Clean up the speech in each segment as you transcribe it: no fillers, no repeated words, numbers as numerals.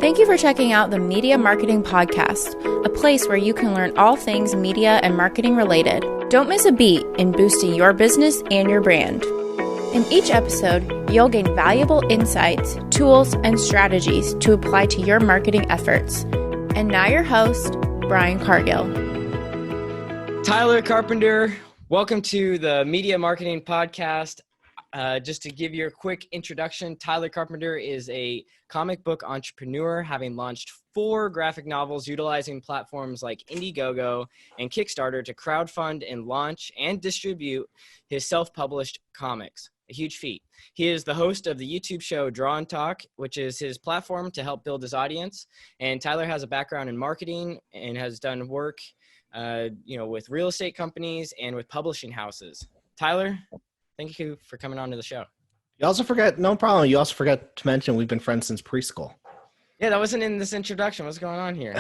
Thank you for checking out the Media Marketing Podcast, a place where you can learn all things media and marketing related. Don't miss a beat in boosting your business and your brand. In each episode, you'll gain valuable insights, tools, and strategies to apply to your marketing efforts. And now your host, Brian Cargill. Tyler Carpenter, welcome to the Media Marketing Podcast. Just to give you a quick introduction, Tyler Carpenter is a comic book entrepreneur, having launched 4 graphic novels utilizing platforms like Indiegogo and Kickstarter to crowdfund and launch and distribute his self-published comics. A huge feat. He is the host of the YouTube show Draw and Talk, which is his platform to help build his audience. And Tyler has a background in marketing and has done work, with real estate companies and with publishing houses. Tyler, thank you for coming on to the show. You also forgot, no problem. You also forgot to mention we've been friends since preschool. Yeah, that wasn't in this introduction. What's going on here?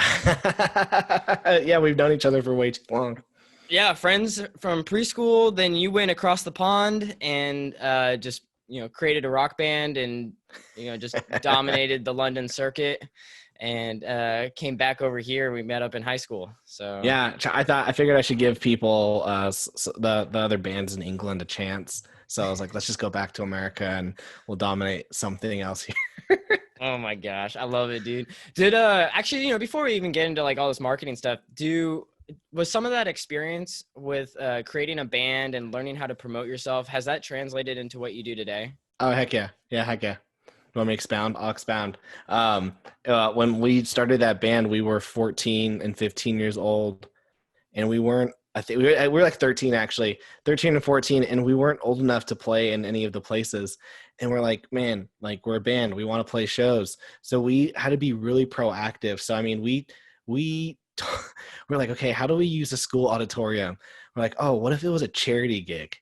Yeah, we've known each other for way too long. Yeah, friends from preschool. Then you went across the pond and just created a rock band and just dominated the London circuit. And came back over here. We met up in high school. So yeah, I figured I should give people the other bands in England a chance. So I was like, let's just go back to America and we'll dominate something else here. Oh my gosh, I love it, dude. Did actually, before we even get into like all this marketing stuff, was some of that experience with creating a band and learning how to promote yourself, has that translated into what you do today? Oh heck yeah, heck yeah. You want me to expound? I'll expound. When we started that band, we were 14 and 15 years old, and we weren't. I think we were like 13 actually, 13 and 14, and we weren't old enough to play in any of the places. And we're like, man, like we're a band, we want to play shows, so we had to be really proactive. So I mean, we're like, okay, how do we use a school auditorium? We're like, oh, what if it was a charity gig?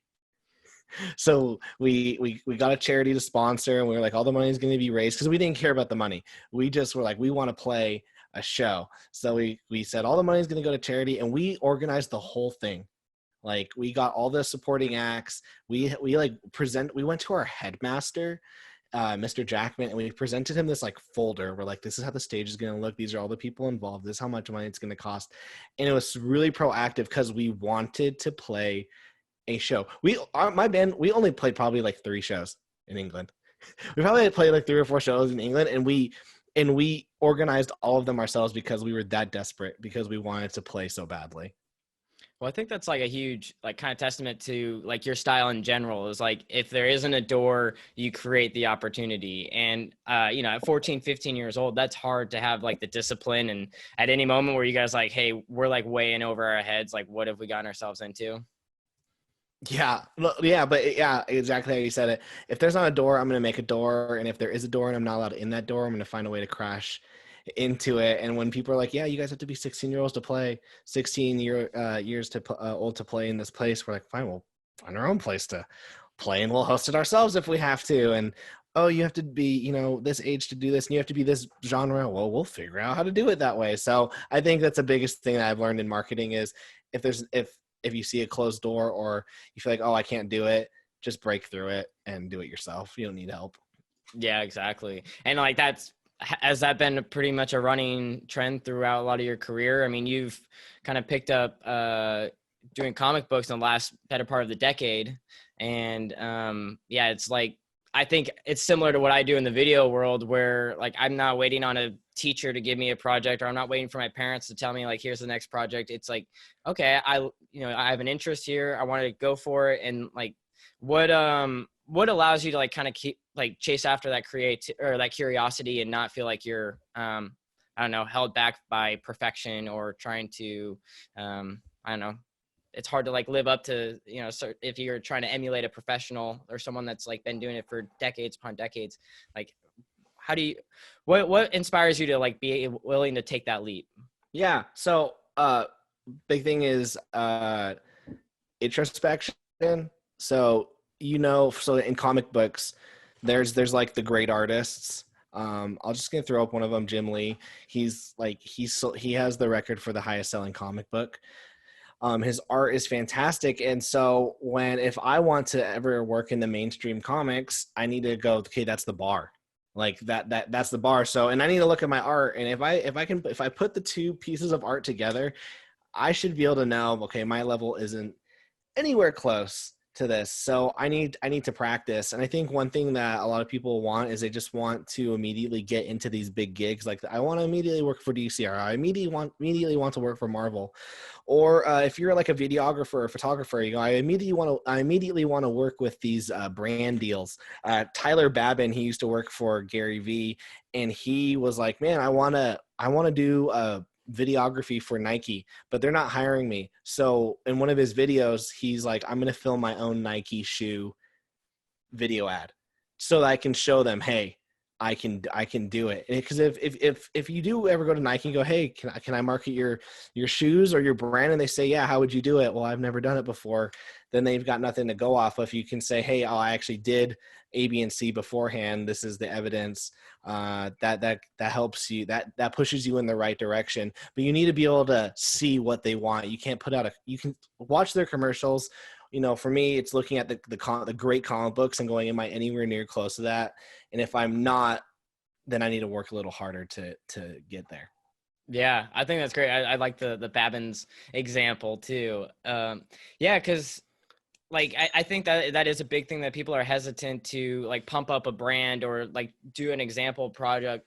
So we got a charity to sponsor, and we were like, all the money is going to be raised, because we didn't care about the money. We just were like, we want to play a show. So we said all the money is going to go to charity, and we organized the whole thing. Like we got all the supporting acts. We went to our headmaster, Mr. Jackman, and we presented him this like folder. We're like, this is how the stage is going to look. These are all the people involved. This is how much money it's going to cost. And it was really proactive because we wanted to play a show. My band, we only played probably like 3 shows in England. We probably played like 3 or 4 shows in England, and we organized all of them ourselves because we were that desperate, because we wanted to play so badly. Well, I think that's like a huge like kind of testament to like your style in general, is like if there isn't a door, you create the opportunity. And at 14, 15 years old, that's hard to have like the discipline, and at any moment where you guys like, hey, we're like way in over our heads, like what have we gotten ourselves into? Yeah, exactly how you said it. If there's not a door, I'm going to make a door. And if there is a door and I'm not allowed in that door, I'm going to find a way to crash into it. And when people are like, yeah, you guys have to be 16-year-olds to play, 16 years old to play in this place, we're like, fine, we'll find our own place to play, and we'll host it ourselves if we have to. And oh, you have to be, this age to do this, and you have to be this genre. Well, we'll figure out how to do it that way. So I think that's the biggest thing that I've learned in marketing is if you see a closed door or you feel like, oh, I can't do it, just break through it and do it yourself. You don't need help. Yeah, exactly. And like has that been pretty much a running trend throughout a lot of your career? I mean, you've kind of picked up doing comic books in the last better part of the decade. And it's like, I think it's similar to what I do in the video world, where like I'm not waiting on a teacher to give me a project, or I'm not waiting for my parents to tell me like, here's the next project. It's like, okay, I have an interest here. I want to go for it. And like, what allows you to like kind of keep like chase after that that curiosity and not feel like you're, held back by perfection or trying to, it's hard to like live up to, if you're trying to emulate a professional or someone that's like been doing it for decades upon decades. Like, how do you, what inspires you to like be willing to take that leap? Yeah. So, big thing is, introspection. So, so in comic books, there's like the great artists. I'll just gonna throw up one of them, Jim Lee. He has the record for the highest selling comic book. His art is fantastic. And so if I want to ever work in the mainstream comics, I need to go, okay, that's the bar. Like that's the bar. So, and I need to look at my art. And if I put the two pieces of art together, I should be able to know, okay, my level isn't anywhere close to this. So I need to practice. And I think one thing that a lot of people want is they just want to immediately get into these big gigs. Like, I want to immediately work for DC, or I immediately want to work for Marvel. Or if you're like a videographer or photographer, you go, I immediately want to work with these brand deals. Tyler Babin, he used to work for Gary Vee, and he was like, man, I want to do videography for Nike, but they're not hiring me. So in one of his videos, he's like, I'm going to film my own Nike shoe video ad so that I can show them, hey, I can do it. Because if you do ever go to Nike and go, hey, can I market your shoes or your brand? And they say, yeah, how would you do it? Well, I've never done it before. Then they've got nothing to go off of. You can say, hey, I actually did A, B, and C beforehand. This is the evidence. That helps you. That pushes you in the right direction. But you need to be able to see what they want. You can't you can watch their commercials. You know, for me, it's looking at the great comic books and going, am I anywhere near close to that? And if I'm not, then I need to work a little harder to get there. Yeah, I think that's great. I like the Babin's example too. Yeah, because like I think that is a big thing that people are hesitant to like pump up a brand or like do an example project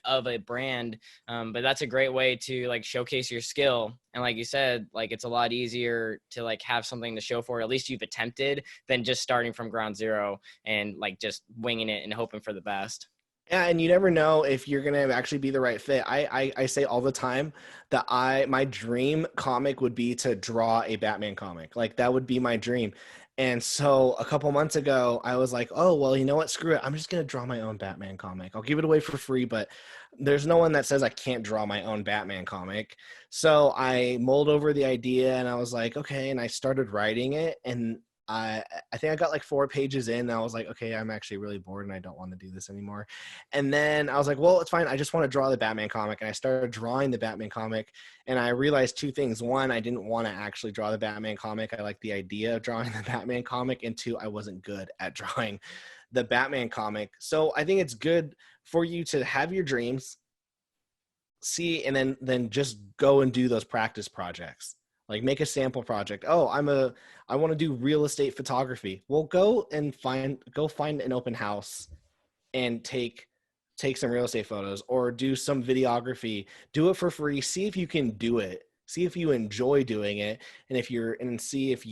of a brand. But that's a great way to like showcase your skill. And like you said, like it's a lot easier to like have something to show for it. At least you've attempted than just starting from ground zero and like just winging it and hoping for the best. Yeah, and you never know if you're going to actually be the right fit. I say all the time that my dream comic would be to draw a Batman comic. Like, that would be my dream. And so a couple months ago, I was like, oh, well, you know what? Screw it. I'm just going to draw my own Batman comic. I'll give it away for free, but there's no one that says I can't draw my own Batman comic. So I mulled over the idea and I was like, okay. And I started writing it, and I think I got like 4 pages in, and I was like, okay, I'm actually really bored and I don't want to do this anymore. And then I was like, well, it's fine. I just want to draw the Batman comic. And I started drawing the Batman comic, and I realized 2 things. One, I didn't want to actually draw the Batman comic. I liked the idea of drawing the Batman comic. And 2, I wasn't good at drawing the Batman comic. So I think it's good for you to have your dreams, see, and then just go and do those practice projects. Like, make a sample project. Oh, I want to do real estate photography. Well, go find an open house and take some real estate photos, or do some videography. Do it for free. See if you can do it. See if you enjoy doing it, and see if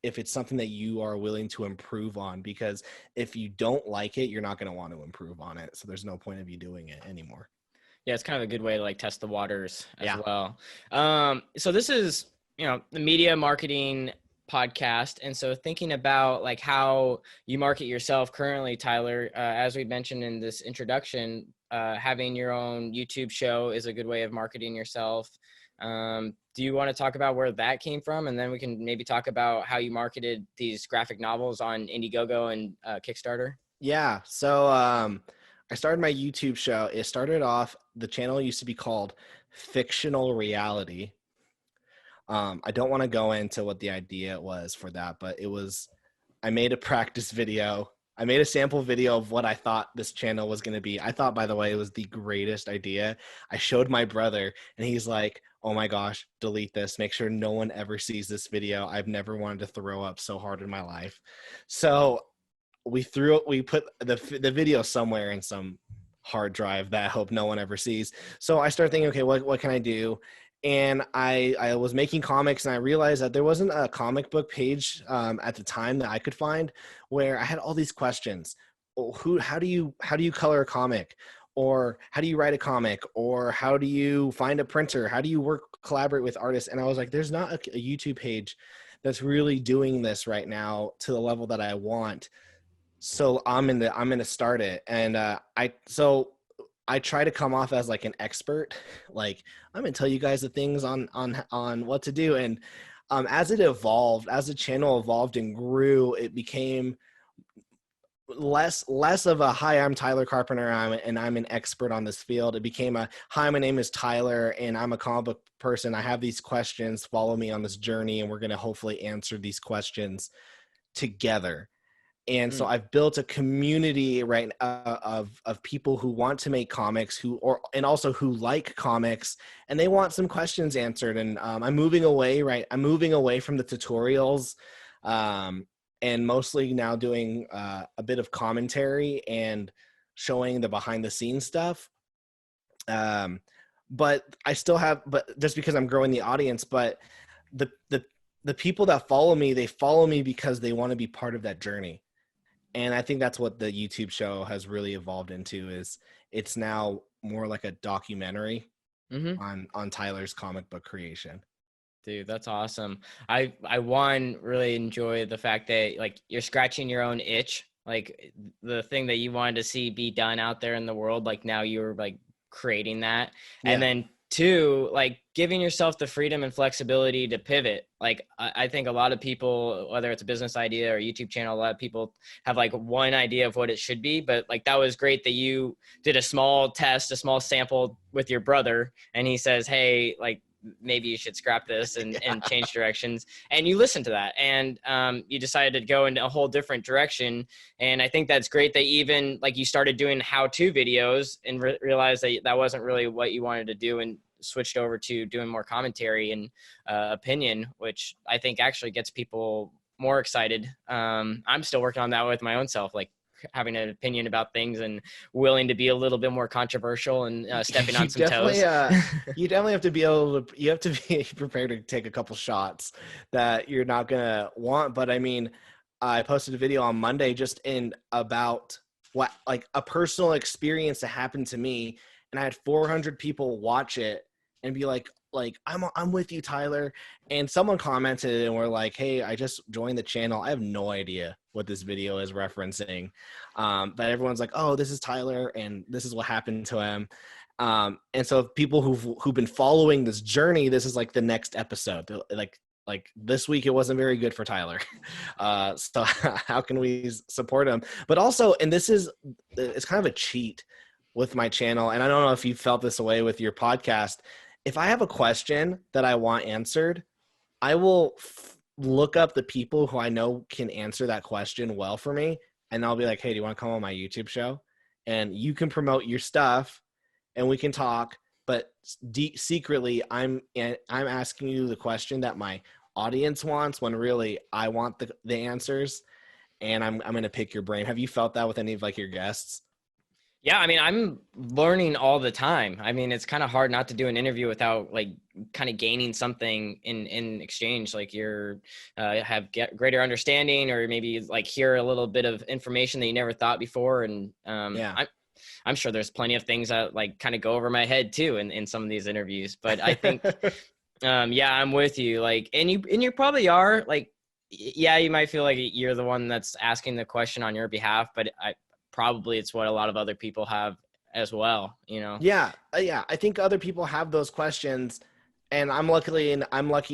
it's something that you are willing to improve on. Because if you don't like it, you're not going to want to improve on it. So there's no point of you doing it anymore. Yeah, it's kind of a good way to like test the waters as Yeah. well. So this is, the media marketing podcast. And so thinking about like how you market yourself currently, Tyler, as we mentioned in this introduction, having your own YouTube show is a good way of marketing yourself. Do you want to talk about where that came from? And then we can maybe talk about how you marketed these graphic novels on Indiegogo and Kickstarter. Yeah. So I started my YouTube show. It started off, the channel used to be called Fictional Reality. I don't want to go into what the idea was for that, but I made a practice video. I made a sample video of what I thought this channel was going to be. I thought, by the way, it was the greatest idea. I showed my brother, and he's like, oh my gosh, delete this. Make sure no one ever sees this video. I've never wanted to throw up so hard in my life. So we put the video somewhere in some hard drive that I hope no one ever sees. So I started thinking, okay, what can I do? And I was making comics, and I realized that there wasn't a comic book page at the time that I could find where I had all these questions. How do you color a comic? Or how do you write a comic? Or how do you find a printer? How do you collaborate with artists? And I was like, there's not a YouTube page that's really doing this right now to the level that I want. So I'm going to start it. And I try to come off as like an expert, like I'm going to tell you guys the things on what to do. And as the channel evolved and grew, it became less of a, hi, I'm Tyler Carpenter, and I'm an expert on this field. It became a, hi, my name is Tyler, and I'm a comic book person. I have these questions. Follow me on this journey, and we're going to hopefully answer these questions together. And so I've built a community of people who want to make comics, and also who like comics, and they want some questions answered. And I'm moving away from the tutorials, and mostly now doing a bit of commentary and showing the behind the scenes stuff. But I still have, but just because I'm growing the audience, but the people that follow me, they follow me because they want to be part of that journey. And I think that's what the YouTube show has really evolved into. Is it's now more like a documentary on Tyler's comic book creation. Dude, that's awesome. I really enjoy the fact that like you're scratching your own itch, like the thing that you wanted to see be done out there in the world. Like now you're like creating that. Yeah. And then 2, like giving yourself the freedom and flexibility to pivot. Like I think a lot of people, whether it's a business idea or YouTube channel, a lot of people have like one idea of what it should be, but like that was great that you did a small test, a small sample with your brother, and he says, hey, like maybe you should scrap this and change directions, and you listened to that, and you decided to go in a whole different direction. And I think that's great that even like you started doing how-to videos and realized that that wasn't really what you wanted to do, and switched over to doing more commentary and opinion, which I think actually gets people more excited. I'm still working on that with my own self, like having an opinion about things and willing to be a little bit more controversial and stepping on some toes. You definitely have to be able to, you have to be prepared to take a couple shots that you're not going to want. But I mean, I posted a video on Monday just about what, like a personal experience that happened to me. And I had 400 people watch it and be like, I'm with you, Tyler. And someone commented and were like, hey, I just joined the channel. I have no idea what this video is referencing. But everyone's like, oh, this is Tyler and this is what happened to him. And so people who've been following this journey, this is like the next episode. Like this week, it wasn't very good for Tyler. So how can we support him? But also, and it's kind of a cheat with my channel. And I don't know if you felt this way with your podcast. If I have a question that I want answered, I will look up the people who I know can answer that question well for me. And I'll be like, hey, do you want to come on my YouTube show? And you can promote your stuff and we can talk. But secretly, I'm asking you the question that my audience wants when really I want the answers. And I'm going to pick your brain. Have you felt that with any of like your guests? Yeah, I mean, I'm learning all the time. I mean, it's kind of hard not to do an interview without like kind of gaining something in exchange. Like you're have greater understanding, or maybe like hear a little bit of information that you never thought before. And I'm sure there's plenty of things that like kind of go over my head too in some of these interviews. But I think, I'm with you. Like, and you probably are like, yeah, you might feel like you're the one that's asking the question on your behalf, but probably it's what a lot of other people have as well, you know? Yeah. I think other people have those questions, and I'm lucky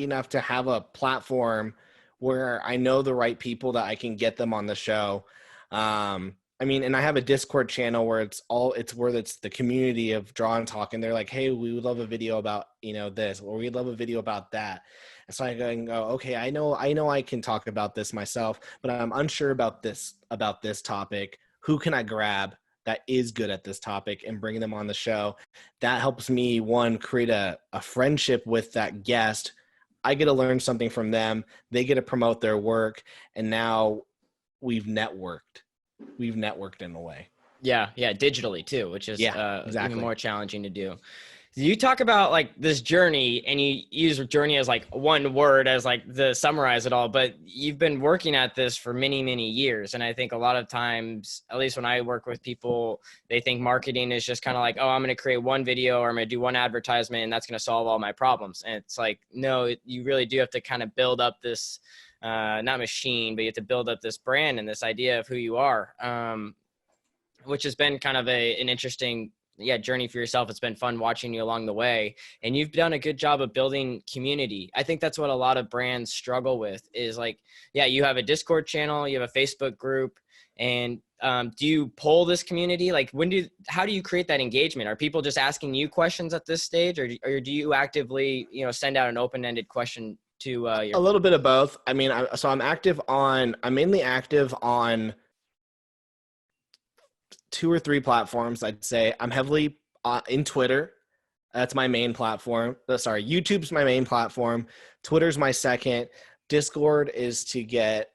enough to have a platform where I know the right people that I can get them on the show. I mean, and I have a Discord channel where it's the community of Draw and Talk, and they're like, hey, we would love a video about, this, or we'd love a video about that. And so I can go, okay, I know I can talk about this myself, but I'm unsure about this topic. Who can I grab that is good at this topic and bring them on the show? That helps me, one, create a friendship with that guest. I get to learn something from them. They get to promote their work. And now we've networked. We've networked in a way. Yeah, digitally too, which is exactly. Even more challenging to do. You talk about like this journey, and you use journey as like one word as like the summarize it all, but you've been working at this for many, many years. And I think a lot of times, at least when I work with people, they think marketing is just kind of like, oh, I'm going to create one video or I'm going to do one advertisement and that's going to solve all my problems. And it's like, no, you really do have to kind of build up this, not machine, but you have to build up this brand and this idea of who you are, which has been kind of an interesting journey for yourself. It's been fun watching you along the way, and you've done a good job of building community. I think that's what a lot of brands struggle with is like, you have a Discord channel, you have a Facebook group, and do you poll this community? Like how do you create that engagement? Are people just asking you questions at this stage, or do you actively, send out an open-ended question to a little bit of both. I mean, I'm mainly active on 2 or 3 platforms. I'd say I'm heavily in Twitter. That's my main platform. YouTube's my main platform. Twitter's my second. Discord is to get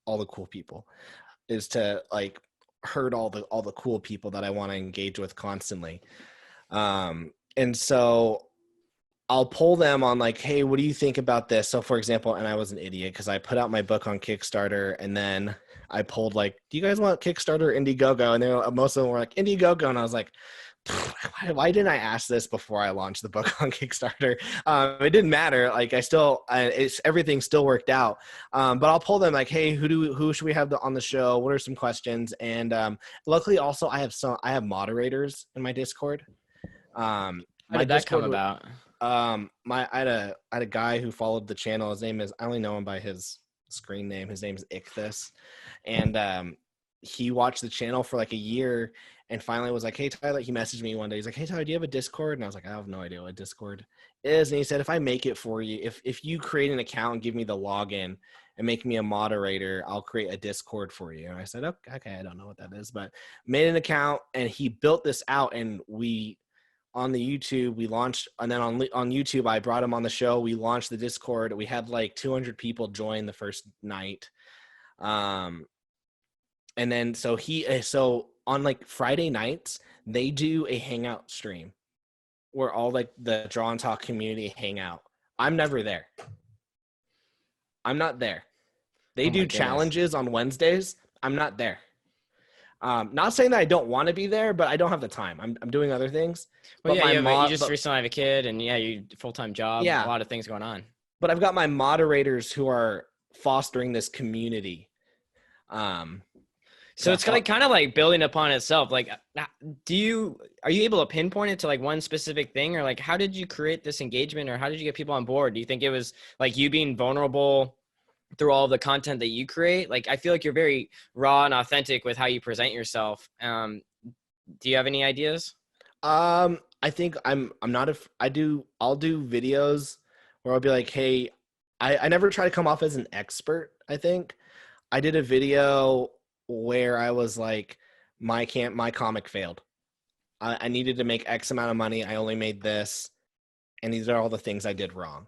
all the cool people, is to like herd all the cool people that I want to engage with constantly. And so I'll pull them on like, hey, what do you think about this? So for example, and I was an idiot because I put out my book on Kickstarter, and then I pulled like, do you guys want Kickstarter or Indiegogo? And most of them were like Indiegogo. And I was like, why didn't I ask this before I launched the book on Kickstarter? It didn't matter. Like everything still worked out. But I'll pull them like, hey, who should we have on the show? What are some questions? And luckily also I have moderators in my Discord. How did that come about? I had a guy who followed the channel. His name is, I only know him by his screen name. His name is Ichthus. And he watched the channel for like a year and finally was like, hey, Tyler, he messaged me one day. He's like, hey, Tyler, do you have a Discord? And I was like, I have no idea what Discord is. And he said, if I make it for you, if you create an account and give me the login and make me a moderator, I'll create a Discord for you. And I said, okay, I don't know what that is, but made an account and he built this out. And on the YouTube, we launched, and then on YouTube, I brought him on the show. We launched the Discord. We had like 200 people join the first night. And then so on like Friday nights, they do a hangout stream where all like the Draw and Talk community hang out. I'm never there. I'm not there. They do challenges on Wednesdays. I'm not there. Not saying that I don't want to be there, but I don't have the time. I'm doing other things. Well, you just recently have a kid, and you full-time job. Yeah, a lot of things going on. But I've got my moderators who are fostering this community. So it's kind of like building upon itself. Like, are you able to pinpoint it to like one specific thing, or like how did you create this engagement, or how did you get people on board? Do you think it was like you being vulnerable through all of the content that you create? Like, I feel like you're very raw and authentic with how you present yourself. Do you have any ideas? I think I'll do videos where I'll be like, hey, I never try to come off as an expert. I think I did a video where I was like, my comic failed. I needed to make X amount of money. I only made this. And these are all the things I did wrong.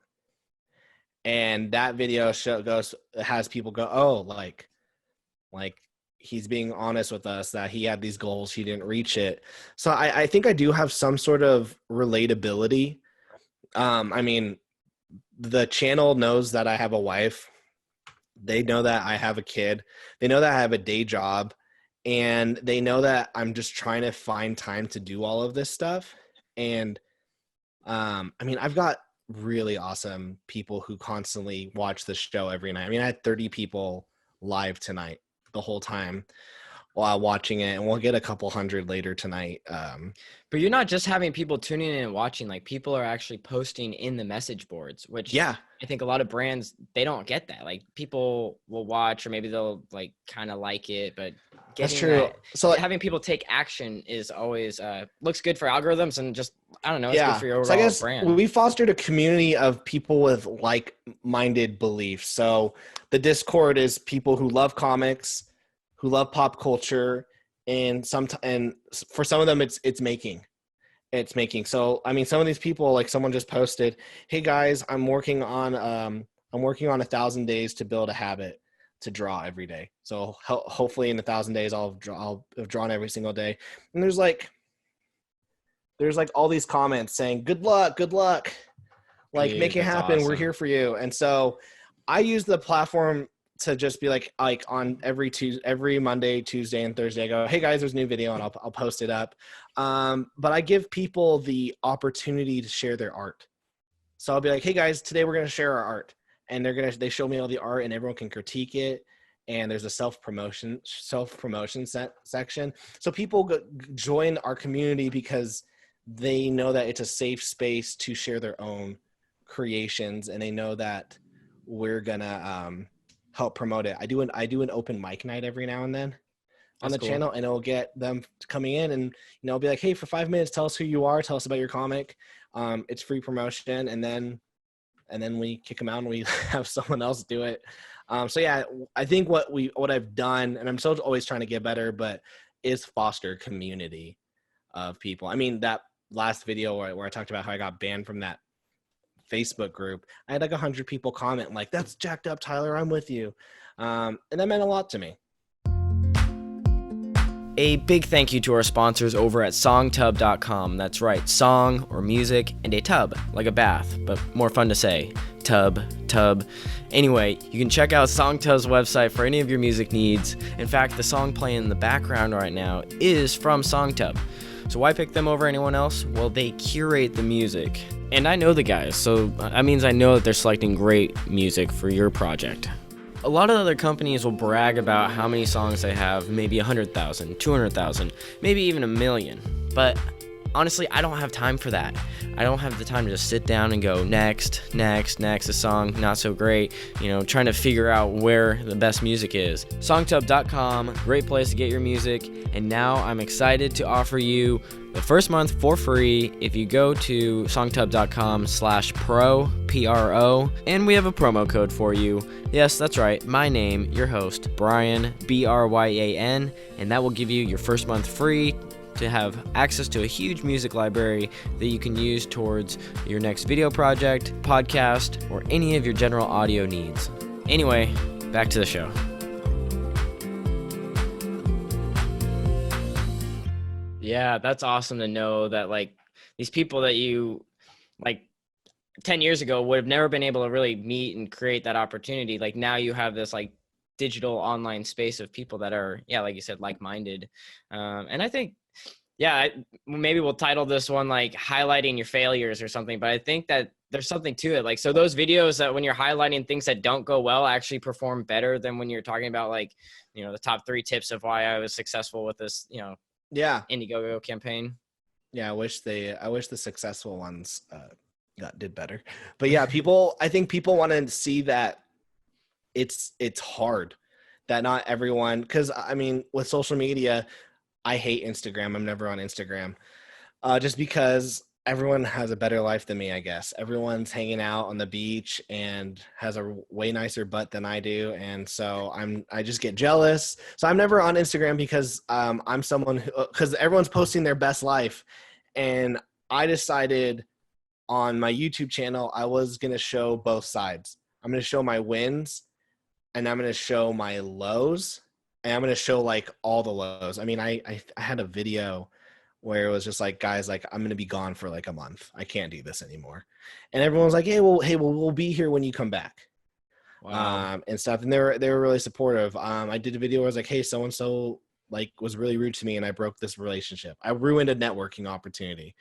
And that video has people go, oh, like he's being honest with us that he had these goals, he didn't reach it. So I think I do have some sort of relatability. I mean, the channel knows that I have a wife. They know that I have a kid. They know that I have a day job. And they know that I'm just trying to find time to do all of this stuff. And I mean, I've got really awesome people who constantly watch the show every night. I mean, I had 30 people live tonight the whole time while watching it, and we'll get a couple hundred later tonight. But you're not just having people tuning in and watching, like people are actually posting in the message boards, which I think a lot of brands, they don't get that. Like people will watch, or maybe they'll like kind of like it, but that's true. So having people take action is always looks good for algorithms, and just, I don't know, it's good for your overall so I guess brand. We fostered a community of people with like-minded beliefs. So the Discord is people who love comics, who love pop culture, and for some of them it's making. So I mean, some of these people, like someone just posted, hey guys, I'm working on 1,000 days to build a habit to draw every day. So hopefully in 1,000 days I'll have drawn every single day. And there's like all these comments saying good luck, like make it happen. Awesome. We're here for you. And so I use the platform to just be like on every Monday, Tuesday, and Thursday, I go, hey guys, there's a new video, and I'll post it up. But I give people the opportunity to share their art. So I'll be like, hey guys, today we're going to share our art, and they show me all the art, and everyone can critique it. And there's a self-promotion section. So people join our community because they know that it's a safe space to share their own creations, and they know that we're gonna help promote it. I do an open mic night every now and then on the channel, and it'll get them coming in, and I'll be like, hey, for 5 minutes, tell us who you are, tell us about your comic. It's free promotion, and then we kick them out and we have someone else do it. So yeah, I think what I've done, and I'm still always trying to get better, but is foster community of people. I mean, that last video where I talked about how I got banned from that Facebook group, I had like 100 people comment like, "That's jacked up, Tyler. I'm with you," and that meant a lot to me. A big thank you to our sponsors over at songtub.com. That's right, song or music and a tub, like a bath, but more fun to say. Tub. Anyway, you can check out Songtub's website for any of your music needs. In fact, the song playing in the background right now is from Songtub. So why pick them over anyone else? Well, they curate the music. And I know the guys, so that means I know that they're selecting great music for your project. A lot of other companies will brag about how many songs they have, maybe 100,000, 200,000, maybe even 1 million. But honestly, I don't have time for that. I don't have the time to just sit down and go next, a song not so great, trying to figure out where the best music is. Songtub.com, great place to get your music. And now I'm excited to offer you the first month for free if you go to songtub.com/pro, P-R-O, and we have a promo code for you. Yes, that's right, my name, your host, Brian, B-R-Y-A-N, and that will give you your first month free to have access to a huge music library that you can use towards your next video project, podcast, or any of your general audio needs. Anyway, back to the show. Yeah, that's awesome to know that like these people that you like 10 years ago would have never been able to really meet and create that opportunity. Like now you have this like digital online space of people that are, like you said, like-minded. And I think, maybe we'll title this one like highlighting your failures or something, but I think that there's something to it. Like, so those videos that when you're highlighting things that don't go well actually perform better than when you're talking about like, the top 3 tips of why I was successful with this, Indiegogo campaign. Yeah, I wish the successful ones did better. But yeah, I think people want to see that it's hard, that not everyone, because I mean with social media, I hate Instagram. I'm never on Instagram, just because everyone has a better life than me, I guess. Everyone's hanging out on the beach and has a way nicer butt than I do. And so I just get jealous. So I'm never on Instagram because I'm someone who, because everyone's posting their best life. And I decided on my YouTube channel, I was going to show both sides. I'm going to show my wins and I'm going to show my lows, and I'm going to show like all the lows. I mean, I had a video where it was just like, guys, like I'm going to be gone for like a month. I can't do this anymore. And everyone was like, hey, we'll be here when you come back. Wow. And stuff. And they were really supportive. I did a video where I was like, hey, so-and-so like was really rude to me and I broke this relationship. I ruined a networking opportunity.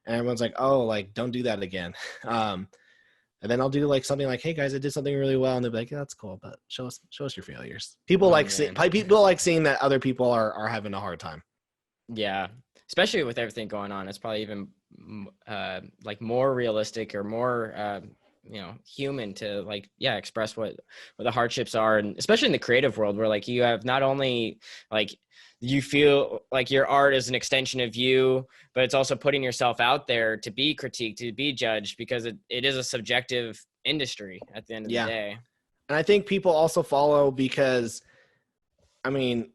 And everyone's like, oh, like, don't do that again. And then I'll do like something like, hey guys, I did something really well. And they'll be like, yeah, that's cool, but show us your failures. People like seeing that other people are having a hard time. Yeah. Especially with everything going on, it's probably even like more realistic or more, human to like, express what the hardships are. And especially in the creative world where like you have not only like you feel like your art is an extension of you, but it's also putting yourself out there to be critiqued, to be judged, because it is a subjective industry at the end of the day. And I think people also follow because, I mean,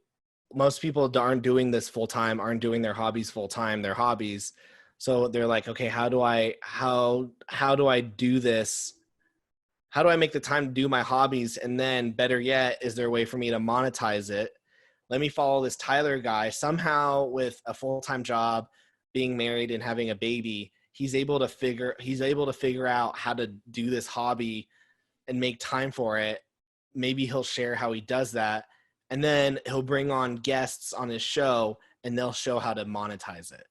most people aren't doing this full time, aren't doing their hobbies full time, their hobbies. So they're like, okay, how do I do this? How do I make the time to do my hobbies? And then better yet, is there a way for me to monetize it? Let me follow this Tyler guy. Somehow with a full-time job, being married and having a baby, he's able to figure out how to do this hobby and make time for it. Maybe he'll share how he does that. And then he'll bring on guests on his show and they'll show how to monetize it.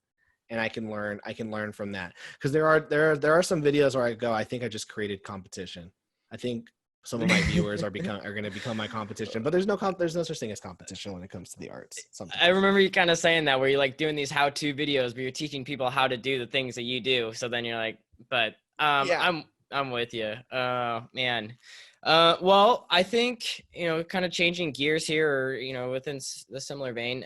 And I can learn from that. Because there are some videos where I go, I think I just created competition. I think some of my viewers are going to become my competition, but there's no such thing as competition when it comes to the arts. Sometimes. I remember you kind of saying that, where you're like doing these how-to videos, but you're teaching people how to do the things that you do. So then you're like, but I'm with you. Man. Well, I think, kind of changing gears here, or, within the similar vein,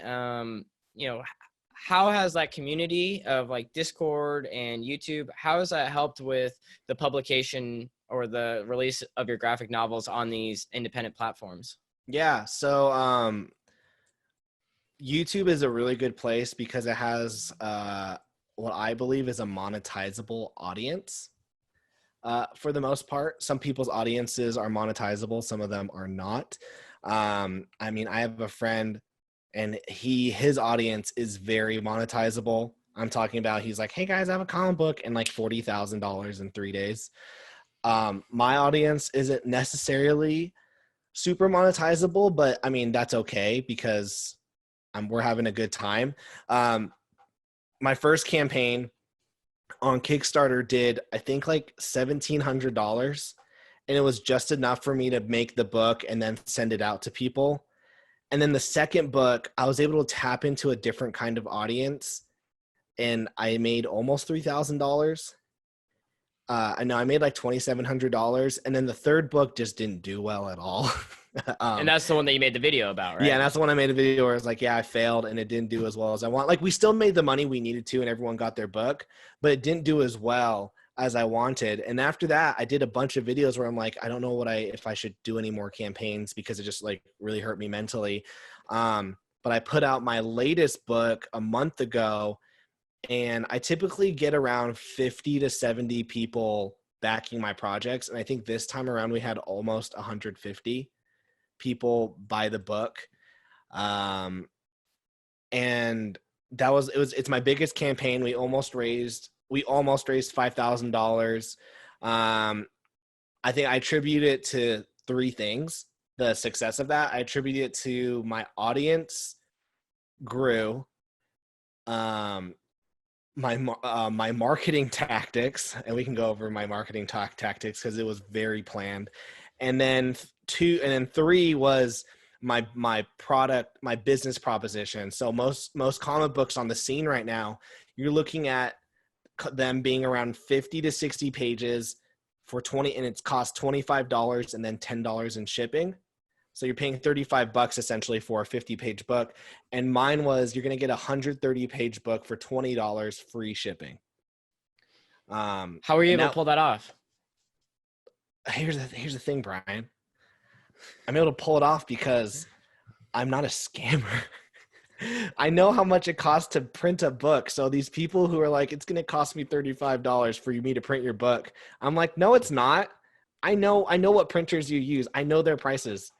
how has that community of like Discord and YouTube, how has that helped with the publication or the release of your graphic novels on these independent platforms? Yeah. So, YouTube is a really good place because it has what I believe is a monetizable audience. For the most part, some people's audiences are monetizable, some of them are not. I mean, I have a friend and his audience is very monetizable. I'm talking about, he's like, hey guys, I have a comic book, and like $40,000 in 3 days. My audience isn't necessarily super monetizable, but I mean, that's okay because we're having a good time. My first campaign on Kickstarter did, I think, like $1,700, and it was just enough for me to make the book and then send it out to people. And then the second book, I was able to tap into a different kind of audience, and I made almost $3,000. I know I made like $2,700, and then the third book just didn't do well at all. And that's the one that you made the video about, right? Yeah, and that's the one I made a video where it's like, yeah, I failed and it didn't do as well as I want. Like, we still made the money we needed to and everyone got their book, but it didn't do as well as I wanted. And after that, I did a bunch of videos where I'm like, I don't know if I should do any more campaigns because it just like really hurt me mentally. But I put out my latest book a month ago, and I typically get around 50 to 70 people backing my projects. And I think this time around we had almost 150 people buy the book. And it's my biggest campaign. We almost raised $5,000. I think I attribute it to three things. The success of that, I attribute it to my audience grew, my marketing tactics, and we can go over my marketing tactics because it was very planned. And then three was my product, my business proposition. So most comic books on the scene right now, you're looking at them being around 50 to 60 pages for 20, and it's cost $25 and then $10 in shipping. So you're paying $35 essentially for a 50-page book. And mine was, you're going to get a 130-page book for $20 free shipping. How were you able to pull that off? Here's the thing, Brian. I'm able to pull it off because I'm not a scammer. I know how much it costs to print a book. So these people who are like, it's going to cost me $35 for me to print your book. I'm like, no, it's not. I know what printers you use. I know their prices.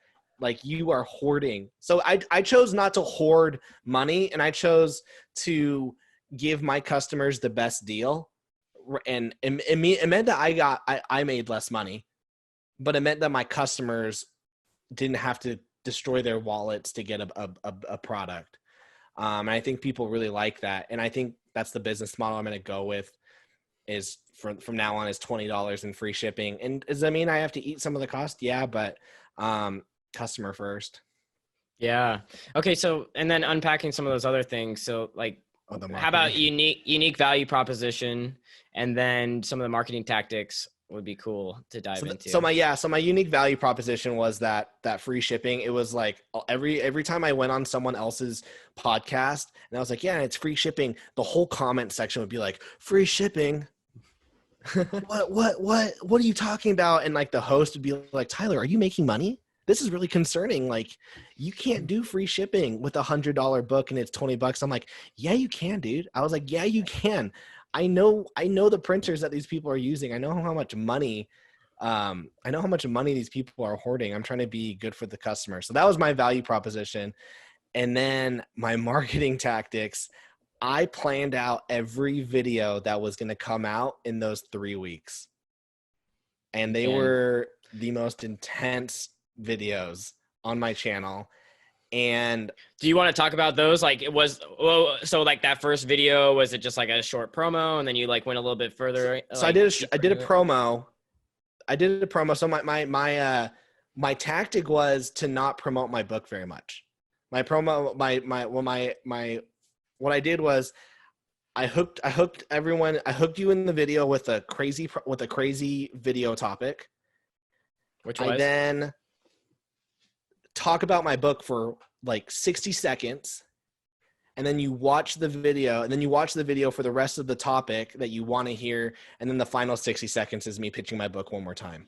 Like, you are hoarding. So I chose not to hoard money, and I chose to give my customers the best deal. And it meant that I made less money, but it meant that my customers didn't have to destroy their wallets to get a product. And I think people really like that. And I think that's the business model I'm going to go with, is from now on, is $20 in free shipping. And does that mean I have to eat some of the cost? Yeah, but customer first. Yeah. Okay. So, and then unpacking some of those other things. So like, how about unique value proposition, and then some of the marketing tactics would be cool to dive into. So my unique value proposition was that free shipping. It was like every time I went on someone else's podcast and I was like, yeah, it's free shipping, the whole comment section would be like, free shipping. What are you talking about? And like the host would be like, Tyler, are you making money? This is really concerning. Like, you can't do free shipping with $100 book and it's $20. I'm like, yeah, you can, dude. I was like, yeah, you can. I know the printers that these people are using. I know how much money these people are hoarding. I'm trying to be good for the customer. So that was my value proposition. And then my marketing tactics, I planned out every video that was going to come out in those 3 weeks. And they were the most intense videos on my channel. And do you want to talk about those? Like, it was, so like that first video, was it just like a short promo and then you like went a little bit further? So like, I did a promo. So my tactic was to not promote my book very much. My promo, what I did was I hooked you in the video with a crazy video topic. Which was? I then talk about my book for like 60 seconds, and then you watch the video, for the rest of the topic that you want to hear, and then the final 60 seconds is me pitching my book one more time.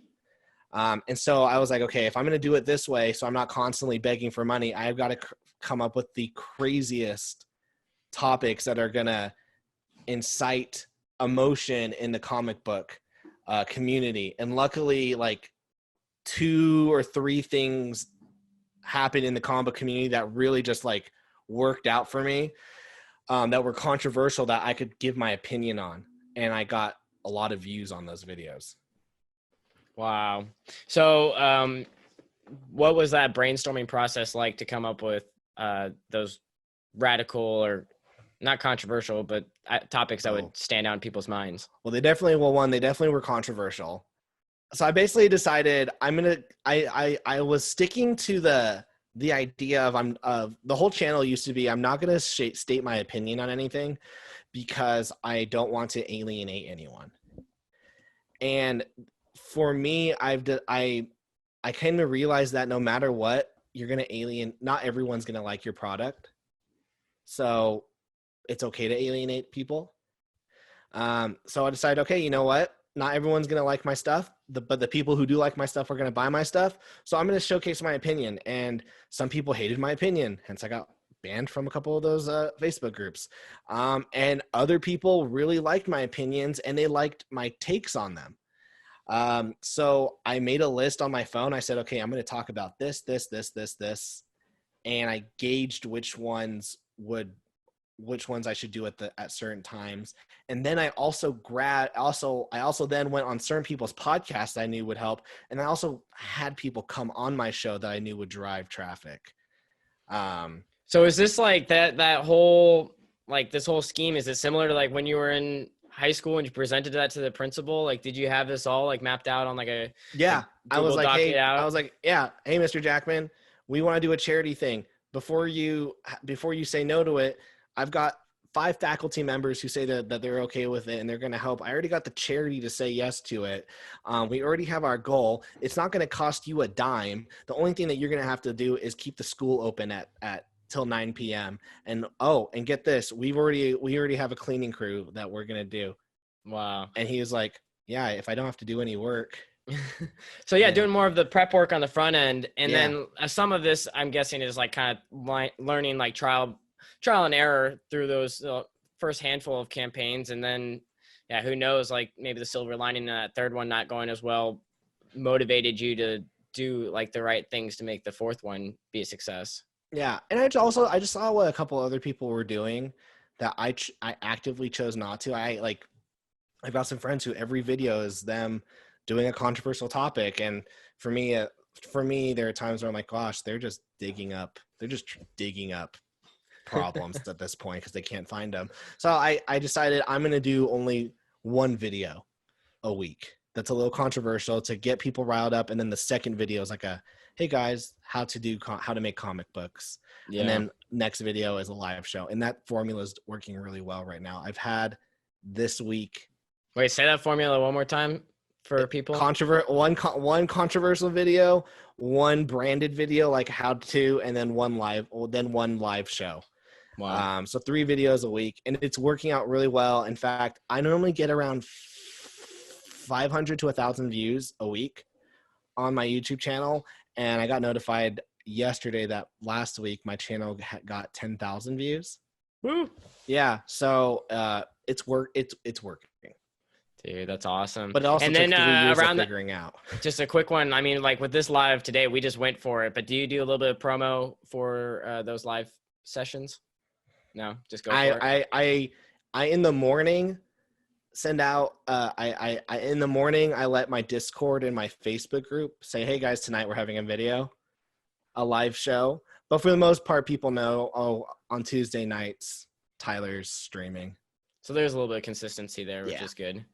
And so I was like, okay, if I'm going to do it this way, so I'm not constantly begging for money, I've got to come up with the craziest topics that are going to incite emotion in the comic book community. And luckily, like 2 or 3 things happened in the comic book community that really just like worked out for me, that were controversial, that I could give my opinion on. And I got a lot of views on those videos. Wow. So what was that brainstorming process like to come up with those radical, or not controversial, but topics that would stand out in people's minds? Well, they definitely were controversial. So I basically decided I was sticking to the idea of the whole channel used to be, I'm not going to state my opinion on anything because I don't want to alienate anyone. And for me, I kind of realized that no matter what, you're going to not everyone's going to like your product. So it's okay to alienate people. So I decided, okay, you know what? Not everyone's going to like my stuff, but the people who do like my stuff are going to buy my stuff. So I'm going to showcase my opinion. And some people hated my opinion. Hence I got banned from a couple of those Facebook groups. And other people really liked my opinions and they liked my takes on them. So I made a list on my phone. I said, okay, I'm going to talk about this. And I gauged which ones I should do at certain times. And then I also then went on certain people's podcasts I knew would help. And I also had people come on my show that I knew would drive traffic. So is this like that whole, like this whole scheme, is it similar to like when you were in high school and you presented that to the principal? Like, did you have this all like mapped out on like a, yeah, I was like, hey, hey, Mr. Jackman, we want to do a charity thing. Before you say no to it, I've got 5 faculty members who say that they're okay with it and they're going to help. I already got the charity to say yes to it. We already have our goal. It's not going to cost you a dime. The only thing that you're going to have to do is keep the school open at till 9 p.m. And get this, we already have a cleaning crew that we're going to do. Wow. And he was like, yeah, if I don't have to do any work. So yeah, doing more of the prep work on the front end. And then some of this, I'm guessing, is like kind of learning like trial and error through those first handful of campaigns. And then, yeah, who knows, like maybe the silver lining in that third one not going as well motivated you to do like the right things to make the fourth one be a success. Yeah. And I just saw what a couple other people were doing that I actively chose not to. I've got some friends who every video is them doing a controversial topic. And for me, there are times where I'm like, gosh, they're just digging up problems at this point because they can't find them. So I decided I'm going to do only one video a week that's a little controversial to get people riled up. And then the second video is like hey guys, how to make comic books. Yeah. And then next video is a live show. And that formula is working really well right now. I've had this week. Wait, say that formula one more time for people. One controversial video, one branded video, like how to, and then one live show. Wow. So 3 videos a week, and it's working out really well. In fact, I normally get around 500 to 1,000 views a week on my YouTube channel. And I got notified yesterday that last week my channel got 10,000 views. Woo. Yeah. So it's working. Dude, that's awesome. But it also took 3 years of figuring out. Just a quick one. I mean, like with this live today, we just went for it. But do you do a little bit of promo for those live sessions? No, just go for it. I in the morning send out. I in the morning I let my Discord and my Facebook group say, hey guys, tonight we're having a live show. But for the most part, people know. On Tuesday nights, Tyler's streaming. So there's a little bit of consistency there, which is good.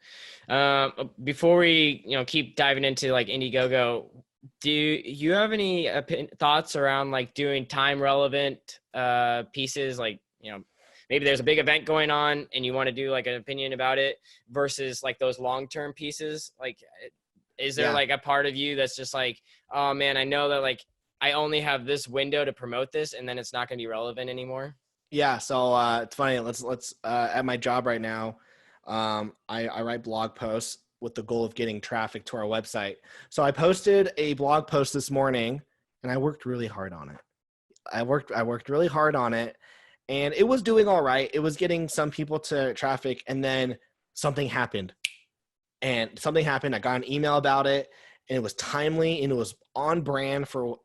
Before we, keep diving into like Indiegogo, do you have any thoughts around like doing time relevant pieces? Like, maybe there's a big event going on and you want to do like an opinion about it versus like those long-term pieces. Like, is there like a part of you that's just like, oh man, I know that like I only have this window to promote this and then it's not going to be relevant anymore? Yeah. So it's funny. Let's at my job right now, I write blog posts with the goal of getting traffic to our website. So I posted a blog post this morning and I worked really hard on it. I worked really hard on it, and it was doing all right. It was getting some people to traffic, and then something happened. I got an email about it, and it was timely, and it was on brand for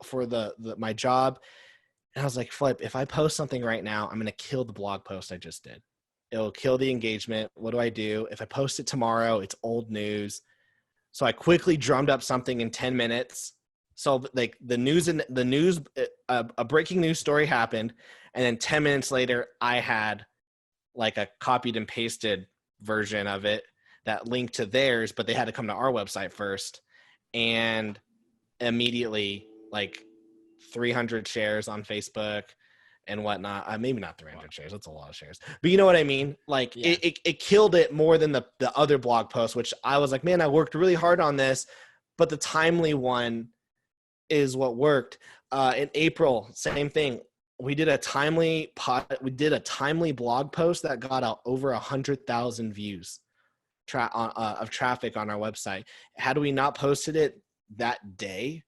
my job. And I was like, Flip, if I post something right now, I'm going to kill the blog post I just did. It'll kill the engagement. What do I do? If I post it tomorrow, it's old news. So I quickly drummed up something in 10 minutes. So like a breaking news story happened. And then 10 minutes later, I had like a copied and pasted version of it that linked to theirs, but they had to come to our website first. And immediately, like 300 shares on Facebook and whatnot. Maybe not 300 shares. That's a lot of shares, but you know what I mean? Like it killed it more than the other blog post, which I was like, man, I worked really hard on this, but the timely one is what worked. In April, same thing. We did a timely blog post that got out over 100,000 views of traffic on our website. Had we not posted it that day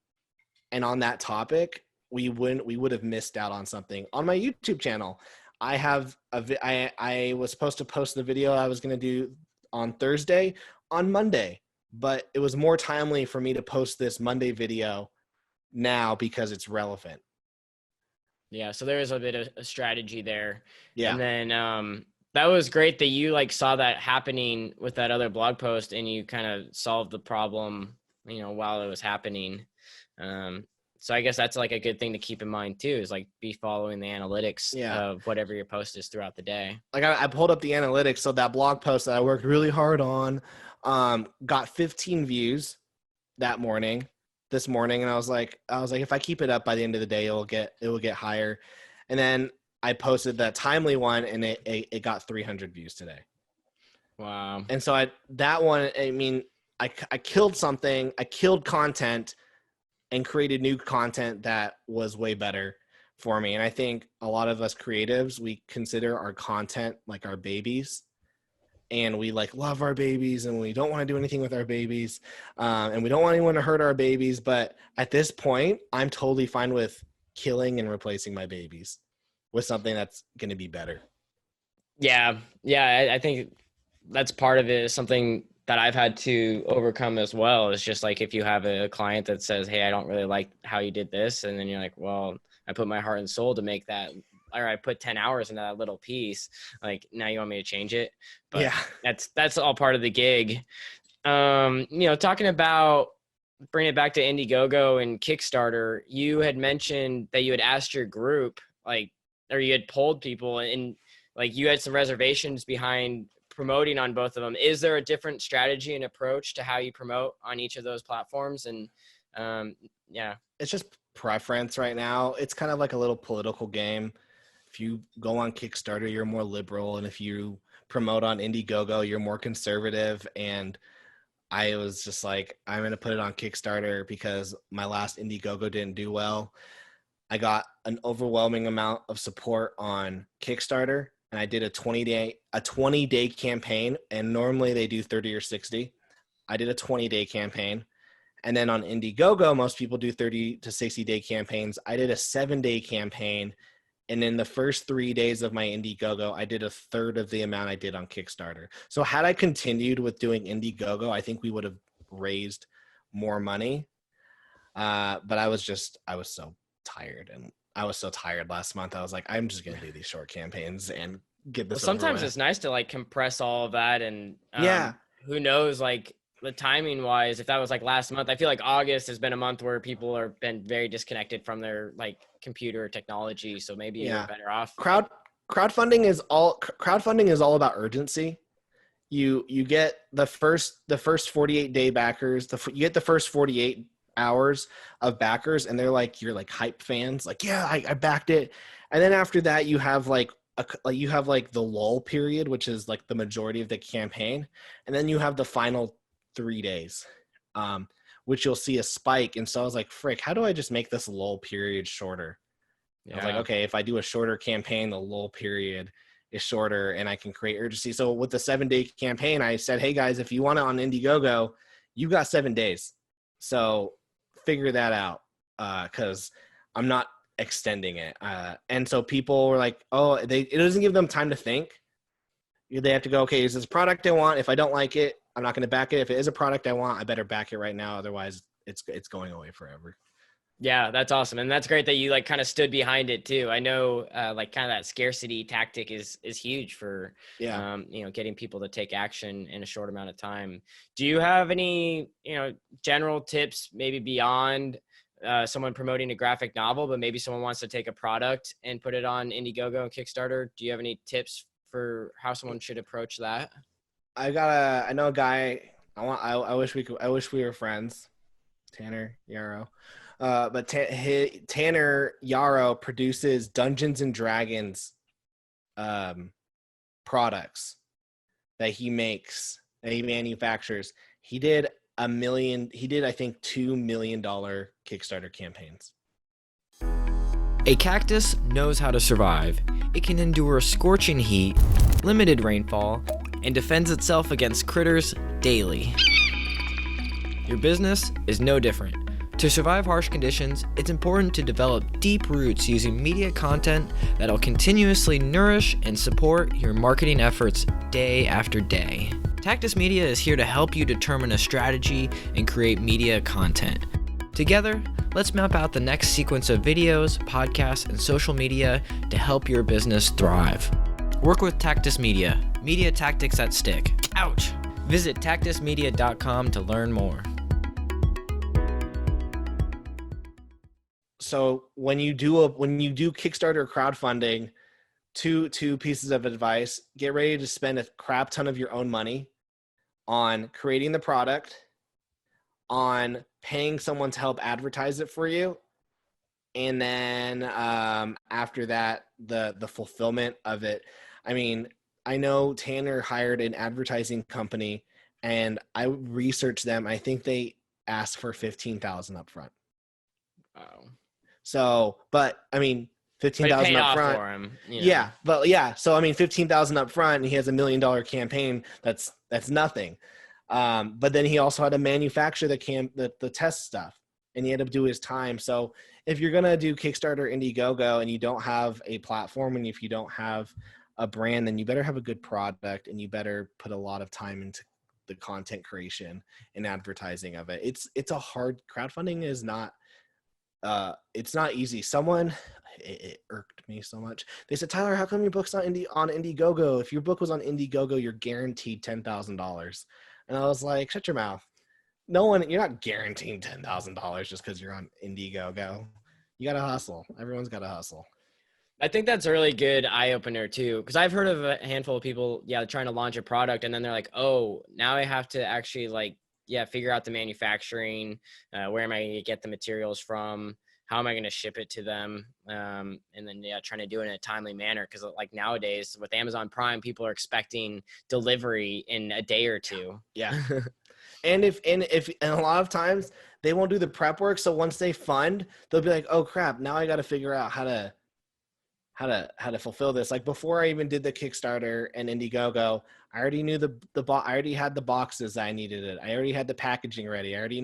and on that topic, we would have missed out on something. On my YouTube channel, I was supposed to post the video I was going to do on Thursday on Monday, but it was more timely for me to post this Monday video now because it's relevant. Yeah, so there is a bit of a strategy there. Yeah. And then that was great that you like saw that happening with that other blog post and you kind of solved the problem, while it was happening. So I guess that's like a good thing to keep in mind too, is like be following the analytics of whatever your post is throughout the day. Like I pulled up the analytics. So that blog post that I worked really hard on got 15 views this morning. And I was like, if I keep it up by the end of the day, it will get higher. And then I posted that timely one and it got 300 views today. Wow. And so I killed something. I killed content and created new content that was way better for me. And I think a lot of us creatives, we consider our content like our babies, and we like love our babies and we don't want to do anything with our babies. And we don't want anyone to hurt our babies. But at this point, I'm totally fine with killing and replacing my babies with something that's going to be better. Yeah. I think that's part of it, is something that I've had to overcome as well. It's just like, if you have a client that says, hey, I don't really like how you did this. And then you're like, well, I put my heart and soul to make that, or I put 10 hours into that little piece. Like, now you want me to change it? But yeah, that's all part of the gig. Talking about bringing it back to Indiegogo and Kickstarter, you had mentioned that you had asked your group, or you had polled people, and like you had some reservations behind promoting on both of them. Is there a different strategy and approach to how you promote on each of those platforms? And it's just preference right now. It's kind of like a little political game. If you go on Kickstarter, you're more liberal, and if you promote on Indiegogo, you're more conservative. And I was just like, I'm going to put it on Kickstarter because my last Indiegogo didn't do well. I got an overwhelming amount of support on Kickstarter, and I did a 20-day campaign, and normally they do 30 or 60. I did a 20-day campaign. And then on Indiegogo, most people do 30 to 60-day campaigns. I did a 7-day campaign, and in the first 3 days of my Indiegogo, I did a third of the amount I did on Kickstarter. So had I continued with doing Indiegogo, I think we would have raised more money. But I was so tired, and I was so tired last month. I was like, I'm just going to do these short campaigns and get this over sometimes with. It's nice to like compress all of that. And who knows, like the timing wise, if that was like last month, I feel like August has been a month where people are been very disconnected from their like computer technology. So maybe you're better off. Crowdfunding is all about urgency. You get the first 48-day backers. You get the first 48 hours of backers, and they're like, you're like hype fans, like, yeah, I backed it. And then after that, you have like the lull period, which is like the majority of the campaign, and then you have the final 3 days, which you'll see a spike. And so I was like, frick, how do I just make this lull period shorter? I was like, okay, if I do a shorter campaign, the lull period is shorter and I can create urgency. So with the 7-day campaign, I said, hey guys, if you want it on Indiegogo, you got 7 days. So figure that out. Cause I'm not extending it. And so people were like, oh, it doesn't give them time to think. They have to go, okay, is this a product I want? If I don't like it, I'm not going to back it. If it is a product I want, I better back it right now. Otherwise it's going away forever. Yeah, that's awesome. And that's great that you like kind of stood behind it too. I know like kind of that scarcity tactic is huge for, you know, getting people to take action in a short amount of time. Do you have any, you know, general tips maybe beyond someone promoting a graphic novel, but maybe someone wants to take a product and put it on Indiegogo and Kickstarter? Do you have any tips for how someone should approach that? I know a guy. I wish we were friends. Tanner Yarrow. But Tanner Yarrow produces Dungeons and Dragons products that he manufactures. He did I think $2 million Kickstarter campaigns. A cactus knows how to survive. It can endure scorching heat, limited rainfall, and defends itself against critters daily. Your business is no different. To survive harsh conditions, it's important to develop deep roots using media content that'll continuously nourish and support your marketing efforts day after day. Tactus Media is here to help you determine a strategy and create media content. Together, let's map out the next sequence of videos, podcasts, and social media to help your business thrive. Work with Tactus Media, media tactics that stick. Ouch! Visit tactusmedia.com to learn more. So when you do Kickstarter crowdfunding, two pieces of advice: get ready to spend a crap ton of your own money on creating the product, on paying someone to help advertise it for you, and then after that, the fulfillment of it. I mean, I know Tanner hired an advertising company, and I researched them. I think they asked for $15,000 up front. Oh. So, but I mean, 15,000 up front. For him, you know. Yeah, but yeah. So I mean, 15,000 up front, and he has $1 million campaign. That's nothing. But then he also had to manufacture the test stuff, and he had to do his time. So if you're gonna do Kickstarter, Indiegogo, and you don't have a platform, and if you don't have a brand, then you better have a good product, and you better put a lot of time into the content creation and advertising of it. It's a hard crowdfunding is not. It's not easy. It irked me so much. They said, Tyler, how come your book's not on Indiegogo? If your book was on Indiegogo, you're guaranteed $10,000. And I was like, shut your mouth. You're not guaranteeing $10,000 just because you're on Indiegogo. You got to hustle. Everyone's got to hustle. I think that's a really good eye opener too, because I've heard of a handful of people, trying to launch a product, and then they're like, oh, now I have to actually figure out the manufacturing, where am I going to get the materials from? How am I going to ship it to them? And then, trying to do it in a timely manner. Cause like nowadays with Amazon Prime, people are expecting delivery in a day or two. Yeah. and a lot of times they won't do the prep work. So once they fund, they'll be like, oh crap, now I got to figure out how to fulfill this. Like before I even did the Kickstarter and Indiegogo, I already knew I already had the boxes I needed it. I already had the packaging ready. I already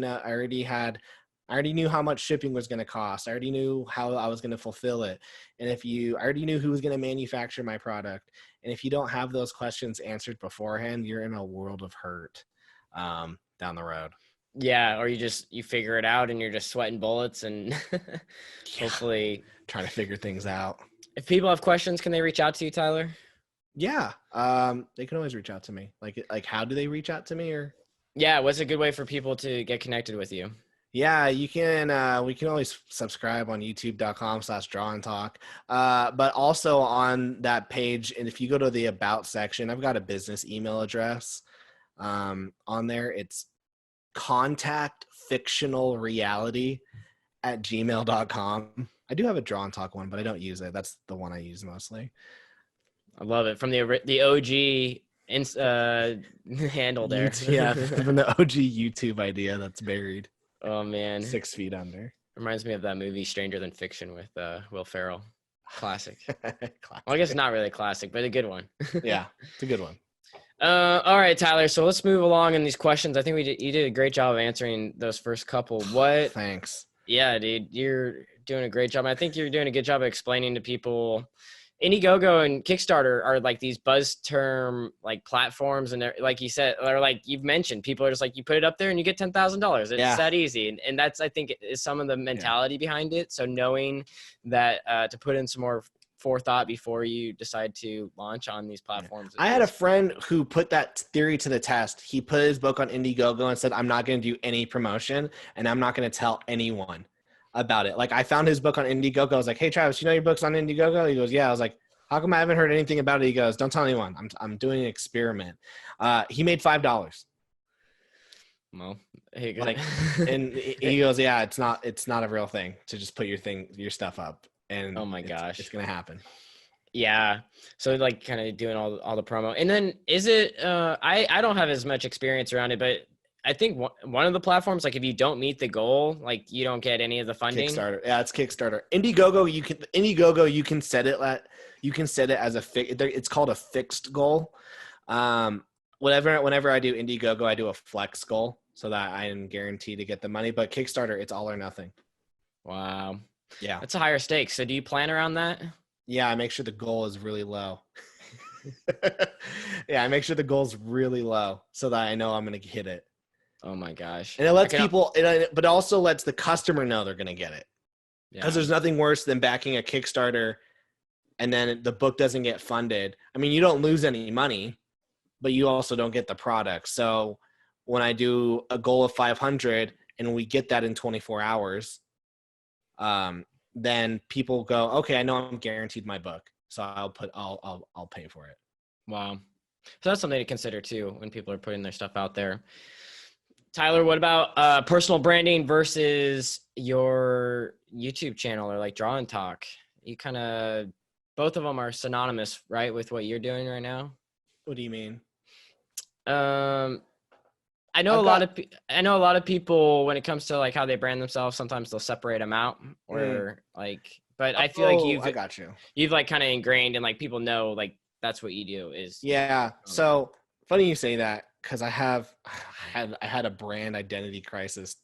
knew how much shipping was going to cost. I already knew how I was going to fulfill it. And I already knew who was going to manufacture my product. And if you don't have those questions answered beforehand, you're in a world of hurt down the road. Yeah. Or you figure it out and you're just sweating bullets and hopefully trying to figure things out. If people have questions, can they reach out to you, Tyler? Yeah. They can always reach out to me. Like how do they reach out to me or? Yeah. What's a good way for people to get connected with you? Yeah, you can, we can always subscribe on youtube.com/drawandtalk. But also on that page, and if you go to the about section, I've got a business email address on there. It's contactfictionalreality@gmail.com. I do have a Draw and Talk one, but I don't use it. That's the one I use mostly. I love it. From the OG handle there. Yeah, from the OG YouTube idea that's buried. Oh man, 6 feet under. Reminds me of that movie Stranger Than Fiction with Will Ferrell. Classic. Classic. Well, I guess not really a classic, but a good one. Yeah, it's a good one. All right, Tyler. So let's move along in these questions. I think you did a great job of answering those first couple. Thanks. Yeah, dude, you're doing a great job. I think you're doing a good job of explaining to people. Indiegogo and Kickstarter are like these buzz term like platforms, and like you said, or like you've mentioned, people are just like, you put it up there and you get $10,000. It's that easy, and that's, I think, is some of the mentality behind it. So knowing that to put in some more forethought before you decide to launch on these platforms. I had a friend who put that theory to the test. He put his book on Indiegogo and said, I'm not going to do any promotion and I'm not going to tell anyone about it. Like, I found his book on Indiegogo. I was like, hey, Travis, you know your book's on Indiegogo? He goes, yeah. I was like, how come I haven't heard anything about it? He goes, don't tell anyone. I'm doing an experiment. He made $5. Well, hey, good. Like, and he goes, yeah, it's not a real thing to just put your stuff up. And oh my gosh, it's going to happen. Yeah. So like kind of doing all the promo. And then is it, I don't have as much experience around it, but I think one of the platforms, like if you don't meet the goal, like you don't get any of the funding. Kickstarter. Yeah, it's Kickstarter. Indiegogo, you can set it as it's called a fixed goal. Whenever I do Indiegogo, I do a flex goal so that I am guaranteed to get the money, but Kickstarter, it's all or nothing. Wow. Yeah. That's a higher stake. So do you plan around that? Yeah, I make sure the goal is really low. Yeah, I make sure the goal's really low so that I know I'm going to hit it. Oh my gosh. And it lets people, but it also lets the customer know they're going to get it. Because there's nothing worse than backing a Kickstarter and then the book doesn't get funded. I mean, you don't lose any money, but you also don't get the product. So when I do a goal of 500 and we get that in 24 hours, then people go, okay, I know I'm guaranteed my book, so I'll pay for it. Wow. So that's something to consider too when people are putting their stuff out there. Tyler, what about personal branding versus your YouTube channel or like Draw and Talk? You kind of, both of them are synonymous, right, with what you're doing right now? What do you mean? I know a lot of people, when it comes to like how they brand themselves, sometimes they'll separate them out or like, but I feel like I got you. You've like kind of ingrained and like people know like that's what you do is. Yeah. So funny you say that, because I had a brand identity crisis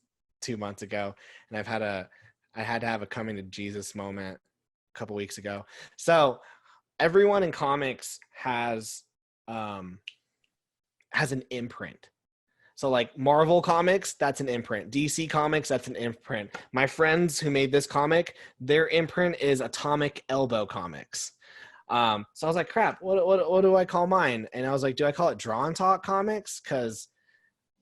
2 months ago, and I had to have a coming to Jesus moment a couple weeks ago. So everyone in comics has an imprint. So like Marvel Comics, that's an imprint. DC Comics, that's an imprint. My friends who made this comic, their imprint is Atomic Elbow Comics. So I was like, crap, what do I call mine? And I was like, do I call it Draw and Talk Comics? Because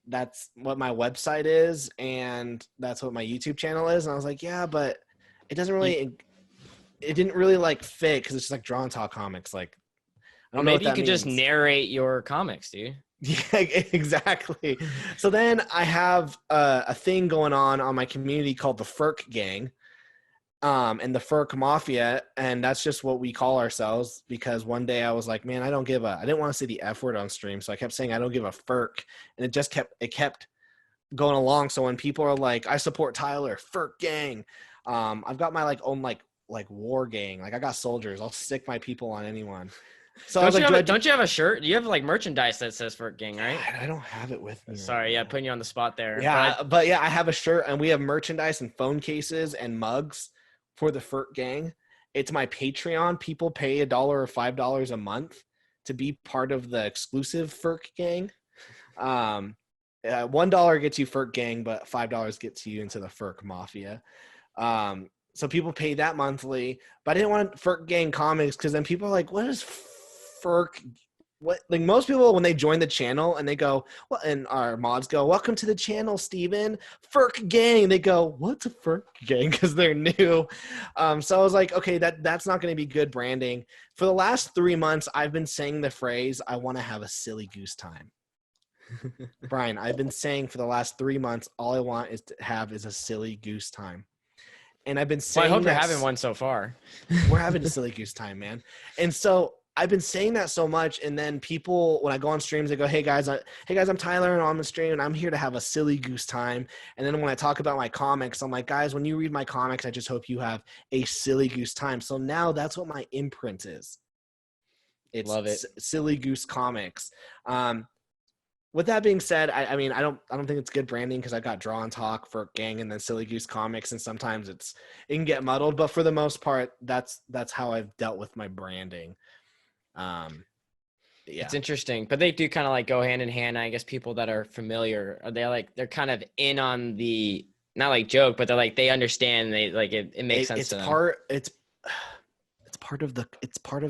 that's what my website is, and that's what my YouTube channel is. And I was like, yeah, but it didn't really like fit, because it's just like Draw and Talk Comics. Like, I don't know. Maybe you could just narrate your comics, dude. Yeah, exactly. So then I have a thing going on my community called the FURK gang, and the FURK mafia, and that's just what we call ourselves, because one day I was like, man, I didn't want to say the F word on stream, so I kept saying I don't give a FURK, and it kept going along. So when people are like, I support Tyler, FURK gang, I've got my own war gang. Like, I got soldiers. I'll stick my people on anyone. So don't you have a shirt? You have like merchandise that says FURK gang, right? I don't have it with me. Sorry, yeah, putting you on the spot there. Yeah, but I have a shirt, and we have merchandise and phone cases and mugs for the FURK gang. It's my Patreon. People pay $1 or $5 a month to be part of the exclusive FURK gang. $1 gets you FURK gang, but $5 gets you into the FURK mafia. So people pay that monthly, but I didn't want FURK gang comics, because then people are like, what is FURK? What, like, most people, when they join the channel and they go, well, and our mods go, welcome to the channel, Steven, FURK gang. They go, what's a FURK gang? Because they're new. So I was like, okay, that's not going to be good branding. For the last 3 months, I've been saying the phrase, I want to have a silly goose time. Brian, I've been saying for the last 3 months, all I want is to have is a silly goose time. And I've been saying, well, I hope you're having one so far. We're having a silly goose time, man. And so I've been saying that so much, and then people, when I go on streams, they go, hey guys, I'm Tyler, and I'm on the stream, and I'm here to have a silly goose time. And then when I talk about my comics, I'm like, guys, when you read my comics, I just hope you have a silly goose time. So now that's what my imprint is. Love it. Silly Goose Comics. with that being said, I mean, I don't think it's good branding because I got Draw and Talk, FURK Gang, and then Silly Goose Comics, and sometimes it can get muddled. But for the most part, that's how I've dealt with my branding. Yeah, it's interesting, but they do kind of like go hand in hand. I guess people that are familiar, they're kind of in on the, not like joke, but they're like, they understand. They like it makes sense to them. It's part of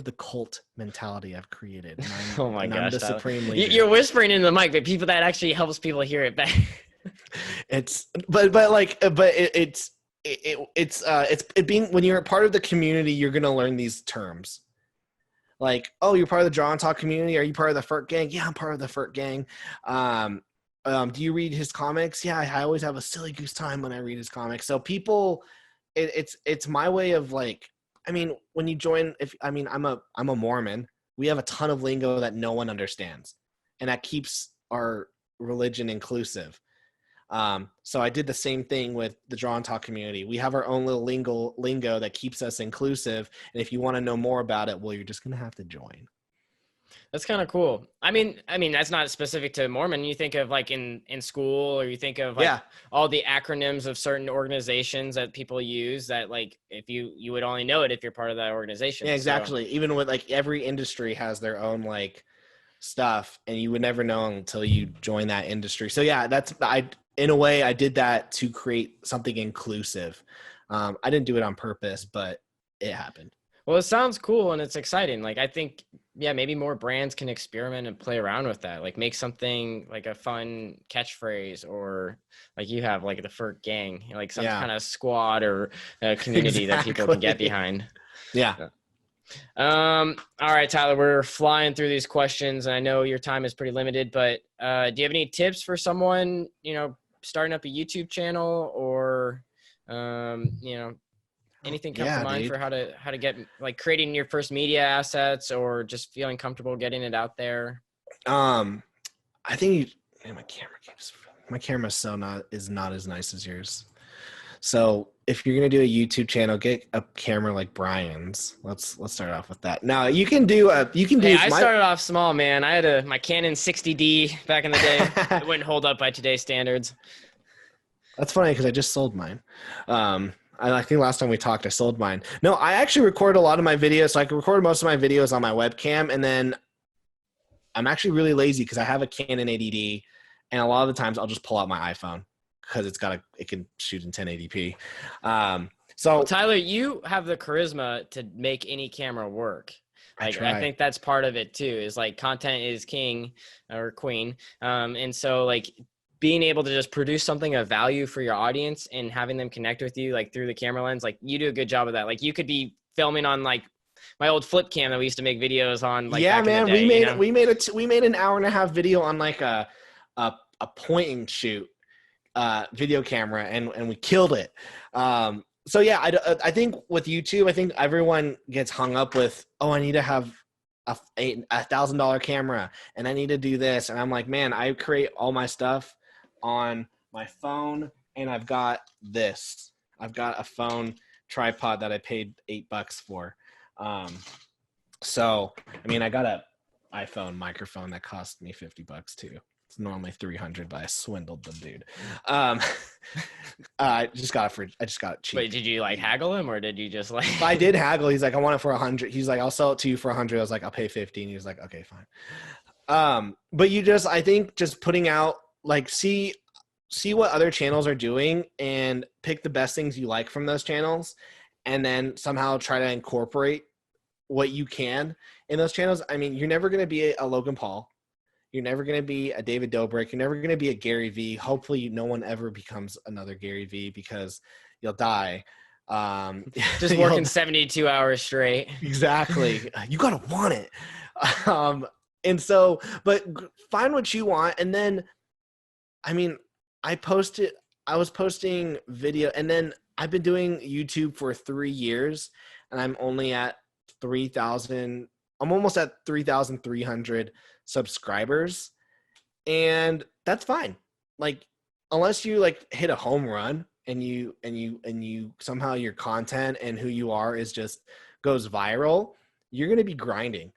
the cult mentality I've created. Oh my gosh, I'm the Tyler. supreme leader. You're whispering in the mic, but people that actually helps people hear it back. It's being, when you're a part of the community, you're gonna learn these terms. Like, oh, you're part of the Draw and Talk community. Are you part of the FURK Gang? Yeah, I'm part of the FURK Gang. Do you read his comics? Yeah, I always have a silly goose time when I read his comics. So people, it's my way of like, I mean, when you join, I'm a Mormon. We have a ton of lingo that no one understands, and that keeps our religion inclusive. So I did the same thing with the Draw and Talk community. We have our own little lingo that keeps us inclusive. And if you want to know more about it, well, you're just going to have to join. That's kind of cool. I mean, that's not specific to Mormon. You think of like in school, or you think of like all the acronyms of certain organizations that people use that like, if you would only know it if you're part of that organization. Yeah, exactly. So, even with like every industry has their own like stuff, and you would never know until you join that industry. So yeah, in a way I did that to create something inclusive. I didn't do it on purpose, but it happened. Well, it sounds cool and it's exciting. Like, I think, maybe more brands can experiment and play around with that. Like, make something like a fun catchphrase, or like you have like the FURK Gang, like some kind of squad or a community that people can get behind. Yeah. All right, Tyler, we're flying through these questions, and I know your time is pretty limited, but do you have any tips for someone, starting up a YouTube channel, or, anything come to mind for how to get like creating your first media assets, or just feeling comfortable getting it out there? I think my camera's is not as nice as yours. So if you're gonna do a YouTube channel, get a camera like Brian's. Let's start off with that. Now I started off small, man. I had my Canon 60D back in the day. It wouldn't hold up by today's standards. That's funny because I just sold mine. I think last time we talked, I sold mine. No, I actually record a lot of my videos. So I can record most of my videos on my webcam, and then I'm actually really lazy because I have a Canon 80D, and a lot of the times I'll just pull out my iPhone because it can shoot in 1080p. So Tyler, you have the charisma to make any camera work. Like, I think that's part of it too, is like content is king or queen. And so like being able to just produce something of value for your audience and having them connect with you, like through the camera lens, like you do a good job of that. Like you could be filming on like my old flip cam that we used to make videos on. Like, yeah, man, we made an hour and a half video on like a point and shoot video camera, and we killed it. So yeah, I think with YouTube, I think everyone gets hung up with, I need to have a $1,000 camera, and I need to do this. And I'm like, man, I create all my stuff on my phone, and I've got this. I've got a phone tripod that I paid $8 for. So I mean, I got a iPhone microphone that cost me $50 too. It's normally $300, but I swindled the dude. I just got it cheap. Wait, did you like haggle him, or did you just like? I did haggle. He's like, I want it for $100. He's like, I'll sell it to you for $100. I was like, I'll pay $50. And he was like, okay, fine. But I think just putting out, like, see what other channels are doing and pick the best things you like from those channels, and then somehow try to incorporate what you can in those channels. I mean, you're never going to be a Logan Paul. You're never going to be a David Dobrik. You're never going to be a Gary Vee. Hopefully no one ever becomes another Gary Vee, because you'll die. Just working 72 hours straight. Exactly. You got to want it. And so, but find what you want. And then, I mean, I was posting video, and then I've been doing YouTube for 3 years, and I'm only at 3,000. I'm almost at 3,300 subscribers, and that's fine. Like, unless you like hit a home run and you somehow your content and who you are is just goes viral, you're going to be grinding.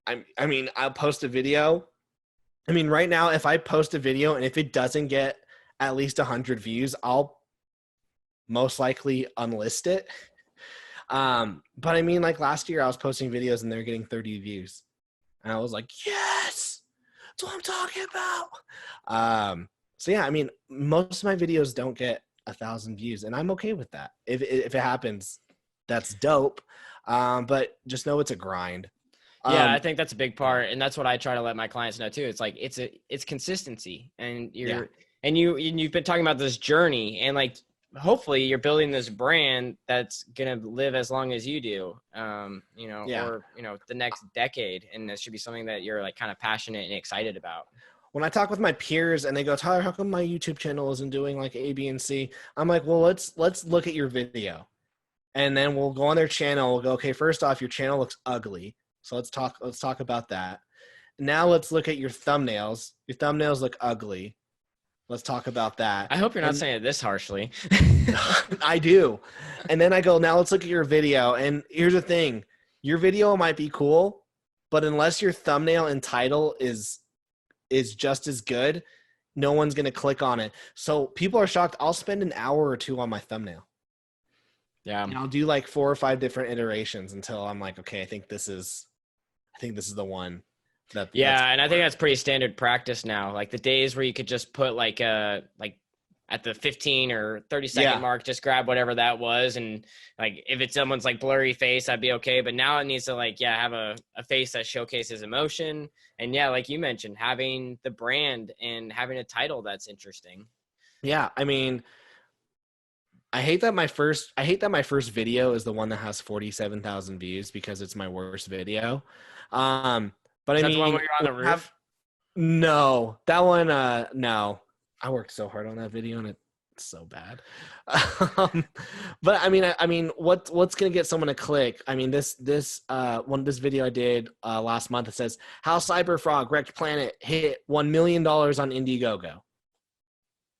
I mean, I'll post a video I mean, right now, if I post a video and if it doesn't get at least 100 views, I'll most likely unlist it. But I mean, like last year I was posting videos and they're getting 30 views. And I was like, yes, that's what I'm talking about. So yeah, I mean, most of my videos don't get 1,000 views and I'm okay with that. If it happens, that's dope. But just know it's a grind. Yeah, I think that's a big part, and that's what I try to let my clients know too. It's like it's consistency, and you've been talking about this journey, and like hopefully you're building this brand that's gonna live as long as you do, or the next decade, and that should be something that you're like kind of passionate and excited about. When I talk with my peers and they go, Tyler, how come my YouTube channel isn't doing like A, B, and C? I'm like, well, let's look at your video, and then we'll go on their channel. We'll go, okay, first off, your channel looks ugly. So let's talk about that. Now let's look at your thumbnails. Your thumbnails look ugly. Let's talk about that. I hope you're not saying it this harshly. I do. And then I go, now let's look at your video. And here's the thing. Your video might be cool, but unless your thumbnail and title is just as good, no one's going to click on it. So people are shocked. I'll spend an hour or two on my thumbnail. Yeah. And I'll do like 4 or 5 different iterations until I'm like, okay, I think this is the one. And I think that's pretty standard practice now. Like the days where you could just put like at the 15 or 30-second mark, just grab whatever that was, and like if it's someone's like blurry face, I'd be okay. But now it needs to like have a face that showcases emotion, and like you mentioned, having the brand and having a title that's interesting. Yeah, I mean, I hate that my first video is the one that has 47,000 views because it's my worst video. But I mean, the one where you're on the roof? No, that one. No, I worked so hard on that video and it's so bad. But I mean, what's gonna get someone to click? I mean, this video I did last month. It says how Cyberfrog wrecked planet hit $1 million on Indiegogo.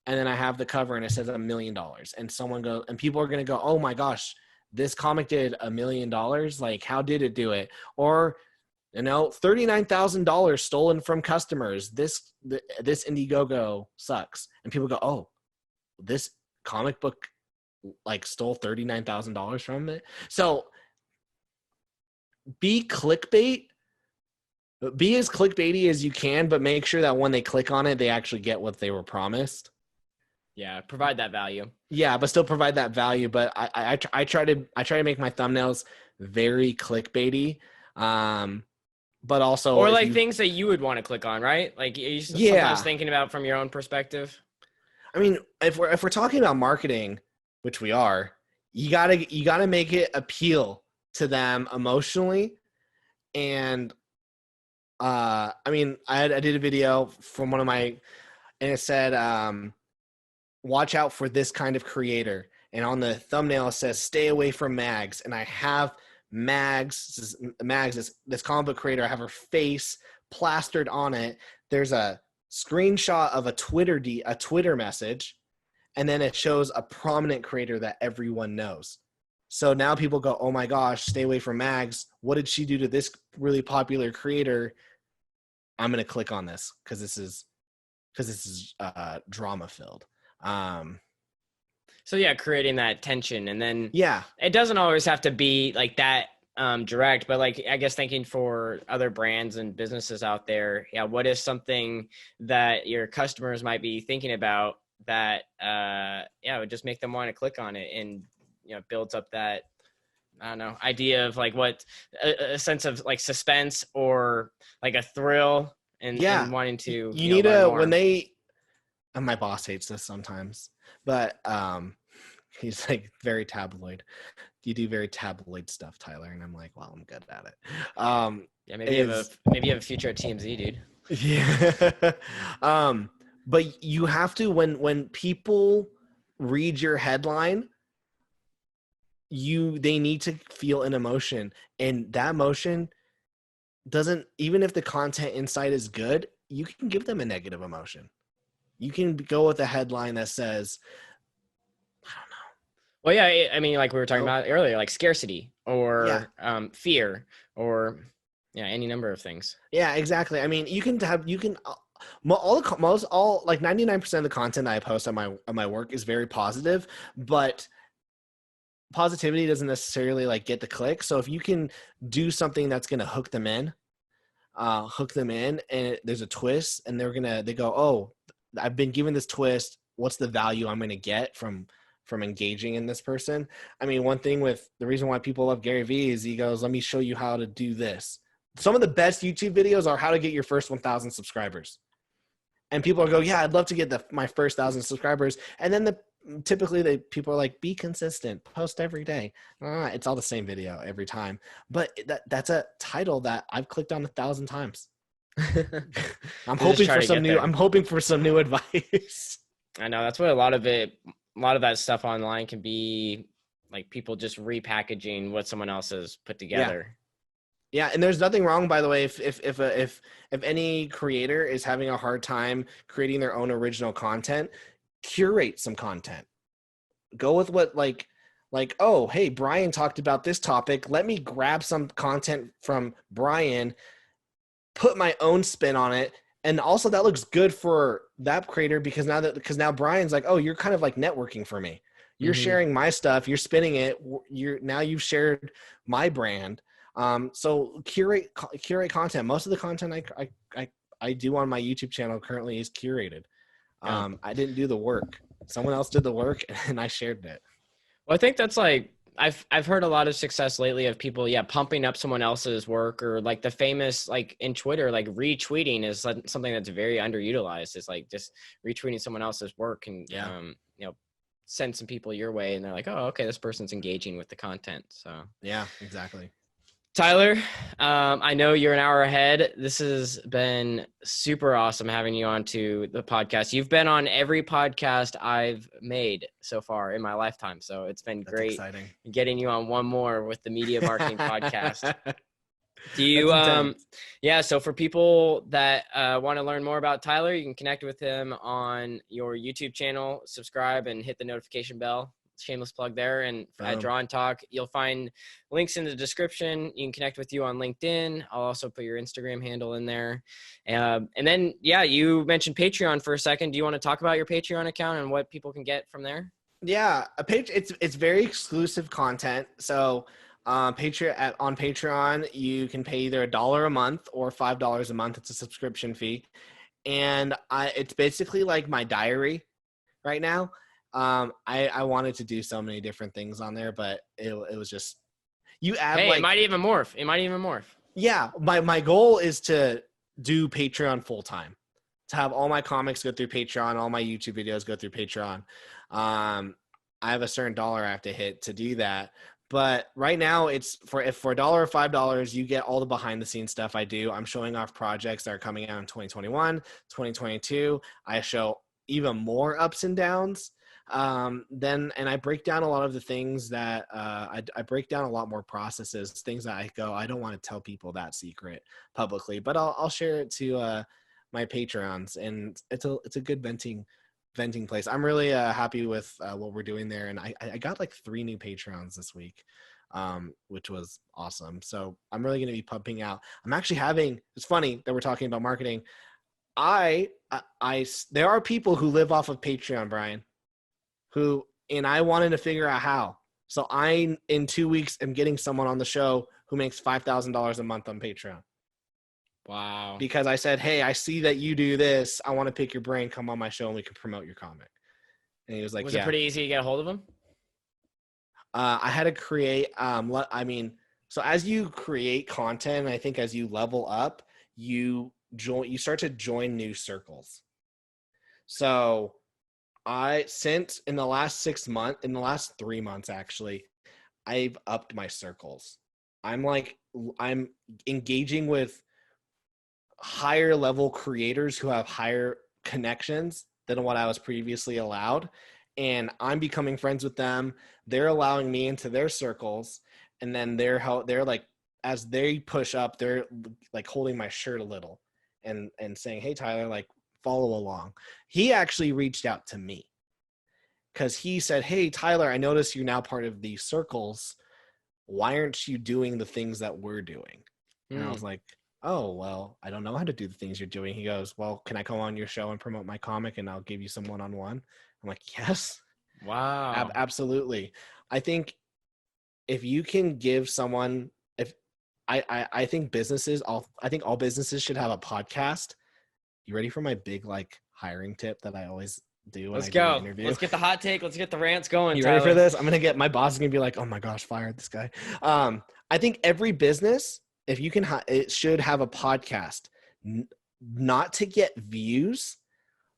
And then I have the cover and it says $1 million. And people are going to go, oh my gosh, this comic did $1 million. Like, how did it do it? Or, $39,000 stolen from customers. This Indiegogo sucks. And people go, oh, this comic book like stole $39,000 from it. So be clickbait. Be as clickbaity as you can, but make sure that when they click on it, they actually get what they were promised. Yeah, provide that value. Yeah, but still provide that value. But I try to make my thumbnails very clickbaity, but also or like things that you would want to click on, right? Like you're sometimes thinking about from your own perspective. I mean, if we're talking about marketing, which we are, you gotta make it appeal to them emotionally, and I mean, I did a video from one of my, and it said, watch out for this kind of creator. And on the thumbnail, it says, stay away from Mags. And I have Mags, this comic book creator. I have her face plastered on it. There's a screenshot of a Twitter message. And then it shows a prominent creator that everyone knows. So now people go, oh my gosh, stay away from Mags. What did she do to this really popular creator? I'm going to click on this because this is drama filled. So yeah, creating that tension, and then yeah, it doesn't always have to be like that direct, but like I guess thinking for other brands and businesses out there, what is something that your customers might be thinking about that would just make them want to click on it, and builds up that idea of like what a sense of like suspense or like a thrill and wanting to you need to when they. And my boss hates this sometimes, but he's like very tabloid. You do very tabloid stuff, Tyler, and I'm like, well, I'm good at it. Maybe you have a future at TMZ, dude. Yeah. But you have to when people read your headline, they need to feel an emotion, and that emotion doesn't, even if the content inside is good, you can give them a negative emotion. You can go with a headline that says, I don't know. Well, yeah, I mean, like we were talking about earlier, like scarcity or fear or any number of things. Yeah, exactly. I mean, all like 99% of the content that I post on my work is very positive, but positivity doesn't necessarily like get the click. So if you can do something that's going to hook them in, and there's a twist, and they go, oh, I've been given this twist. What's the value I'm going to get from engaging in this person? I mean, one thing with the reason why people love Gary Vee is he goes, let me show you how to do this. Some of the best YouTube videos are how to get your first 1,000 subscribers. And people go, yeah, I'd love to get my first 1,000 subscribers. And then typically people are like, be consistent, post every day. It's all the same video every time. But that's a title that I've clicked on 1,000 times. I'm hoping for some new advice. I know that's what a lot of that stuff online can be, like people just repackaging what someone else has put together. Yeah, and there's nothing wrong, by the way, if any creator is having a hard time creating their own original content, curate some content. Go with what like, oh, hey, Brian talked about this topic. Let me grab some content from Brian, put my own spin on it. And also that looks good for that creator because now Brian's like, oh, you're kind of like networking for me. You're sharing my stuff. You're spinning it. You've shared my brand. So curate content. Most of the content I do on my YouTube channel currently is curated. I didn't do the work. Someone else did the work and I shared it. Well, I think that's like, I've heard a lot of success lately of people, pumping up someone else's work, or like the famous, like in Twitter, like retweeting is something that's very underutilized. It's like just retweeting someone else's work and, send some people your way and they're like, oh, okay, this person's engaging with the content. So yeah, exactly. Tyler, I know you're an hour ahead. This has been super awesome having you on to the podcast. You've been on every podcast I've made so far in my lifetime. So it's been great getting you on one more with the Media Marketing Podcast. Do you, so for people that want to learn more about Tyler, you can connect with him on your YouTube channel, subscribe and hit the notification bell. Shameless plug there. And at Draw and Talk, you'll find links in the description. You can connect with you on LinkedIn. I'll also put your Instagram handle in there. And then, you mentioned Patreon for a second. Do you want to talk about your Patreon account and what people can get from there? Yeah, it's very exclusive content. So on Patreon, you can pay either $1 a month or $5 a month. It's a subscription fee. And it's basically like my diary right now. I wanted to do so many different things on there, but it was just, you add it might even morph. Yeah. My goal is to do Patreon full time, to have all my comics go through Patreon, all my YouTube videos go through Patreon. I have a certain dollar I have to hit to do that. But right now it's for $1 or $5, you get all the behind the scenes stuff I do. I'm showing off projects that are coming out in 2021, 2022. I show even more ups and downs. And I break down a lot of the things that I break down a lot more processes, things that I don't want to tell people that secret publicly, but I'll share it to my Patreons, and it's a good venting place. I'm really happy with what we're doing there, and I got like 3 new Patreons this week, which was awesome. So I'm really going to be pumping out. I'm actually it's funny that we're talking about marketing. There are people who live off of Patreon, Brian, and I wanted to figure out how. So in 2 weeks, am getting someone on the show who makes $5,000 a month on Patreon. Wow. Because I said, hey, I see that you do this. I want to pick your brain, come on my show and we can promote your comic. And he was like, was it pretty easy to get a hold of him? I had to create, so as you create content, I think as you level up, you start to join new circles. So in the last 3 months, actually, I've upped my circles. I'm engaging with higher level creators who have higher connections than what I was previously allowed. And I'm becoming friends with them. They're allowing me into their circles. And then they're like, as they push up, they're like holding my shirt a little and saying, hey, Tyler, like, follow along. He actually reached out to me because he said, hey, Tyler, I noticed you're now part of these circles. Why aren't you doing the things that we're doing? And I was like, oh, well, I don't know how to do the things you're doing. He goes, well, can I come on your show and promote my comic and I'll give you some one-on-one? I'm like, yes, Wow. absolutely. I think if you can give someone, if I think I think all businesses should have a podcast. You ready for my big like hiring tip that I always do when Let's I do go. an interview? Let's get the hot take. Let's get the rants going. You Tyler. ready for this? I'm gonna get my boss is gonna be like, oh my gosh, fired this guy. I think every business, if you can, it should have a podcast, not to get views,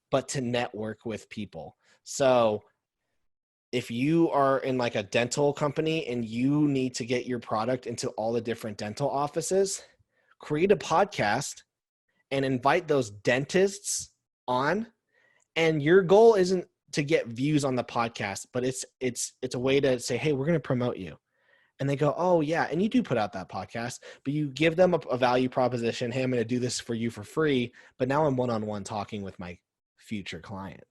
but to network with people. So if you are in like a dental company and you need to get your product into all the different dental offices, create a podcast and invite those dentists on. And your goal isn't to get views on the podcast, but it's a way to say, hey, we're going to promote you. And they go, oh yeah. And you do put out that podcast, but you give them a value proposition. Hey, I'm going to do this for you for free, but now I'm one-on-one talking with my future client.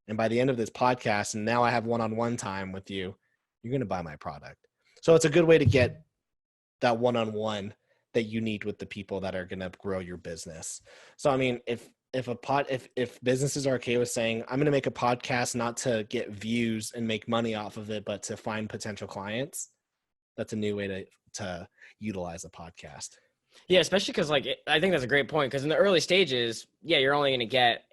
And by the end of this podcast, and now I have one-on-one time with you, you're going to buy my product. So it's a good way to get that one-on-one that you need with the people that are going to grow your business. So, I mean, if businesses are okay with saying, I'm going to make a podcast, not to get views and make money off of it, but to find potential clients, that's a new way to utilize a podcast. Yeah, especially because I think that's a great point, because in the early stages, yeah, you're only going to get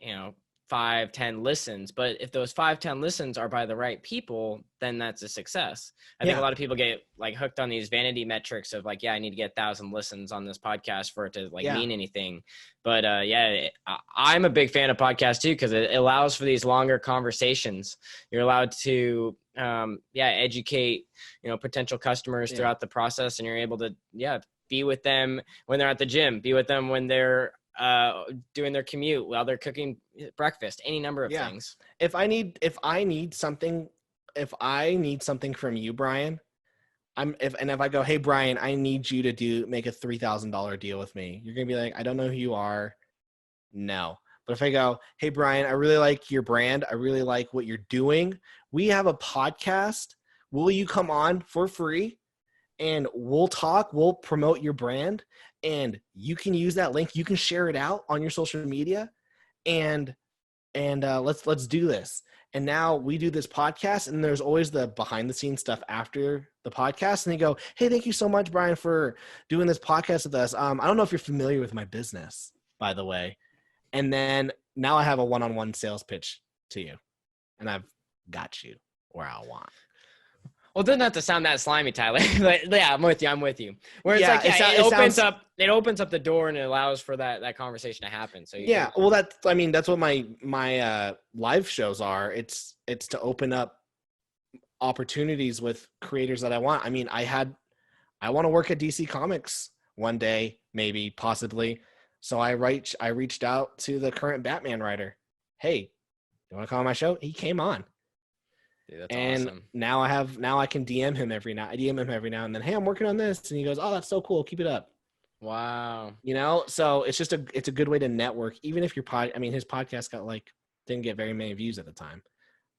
5-10 listens, but if those 5-10 listens are by the right people, then that's a success. I think a lot of people get hooked on these vanity metrics of I need to get 1,000 listens on this podcast for it to mean anything. But I'm a big fan of podcasts too, because it allows for these longer conversations. You're allowed to educate potential customers throughout the process, and you're able to be with them when they're at the gym, be with them when they're doing their commute, while they're cooking breakfast, any number of things. If I need something from you, Brian, if I go, hey Brian, I need you to make a $3,000 deal with me, you're gonna be like, I don't know who you are. No. But if I go, hey Brian, I really like your brand, I really like what you're doing, we have a podcast, will you come on for free and we'll promote your brand, and you can use that link, you can share it out on your social media, and let's do this. And now we do this podcast, and there's always the behind the scenes stuff after the podcast, and they go, hey, thank you so much, Brian, for doing this podcast with us. I don't know if you're familiar with my business, by the way. And then now I have a one-on-one sales pitch to you, and I've got you where I want. Well, it doesn't have to sound that slimy, Tyler. But yeah, I'm with you. Where it's it opens up the door, and it allows for that conversation to happen. So well, that's what my live shows are. It's to open up opportunities with creators that I want. I mean, I want to work at DC Comics one day, maybe, possibly. So I reached out to the current Batman writer. Hey, you want to come on my show? He came on. Dude, that's and awesome. Now I can DM him every now. I DM him every now and then. Hey, I'm working on this, and he goes, "Oh, that's so cool. Keep it up." Wow. So it's a good way to network. Even if his podcast didn't get very many views at the time,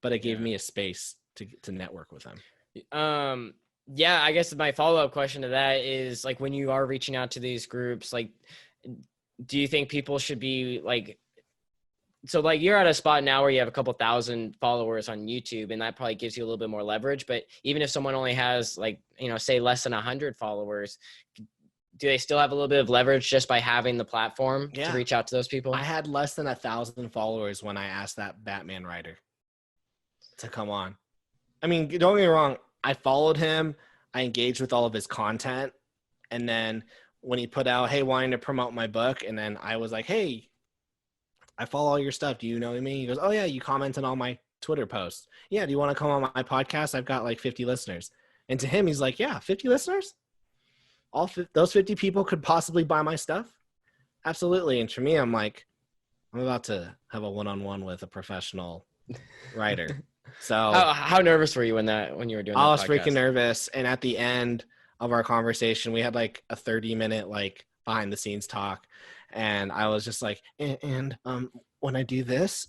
but it gave me a space to network with him. Yeah, I guess my follow-up question to that is when you are reaching out to these groups, do you think people should be so you're at a spot now where you have a couple thousand followers on YouTube, and that probably gives you a little bit more leverage. But even if someone only has say less than 100 followers, do they still have a little bit of leverage just by having the platform to reach out to those people? I had less than 1,000 followers when I asked that Batman writer to come on. I mean, don't get me wrong. I followed him. I engaged with all of his content. And then when he put out, hey, wanting to promote my book. And then I was like, hey, I follow all your stuff. Do you know me? He goes, oh yeah, you comment on all my Twitter posts. Yeah. Do you want to come on my podcast? I've got 50 listeners. And to him, he's like, yeah, 50 listeners? Those 50 people could possibly buy my stuff? Absolutely. And for me, I'm like, I'm about to have a one-on-one with a professional writer. So how nervous were you when you were doing that I was podcast? freaking nervous. And at the end of our conversation, we had a 30-minute behind the scenes talk. And I was just like, and when I do this,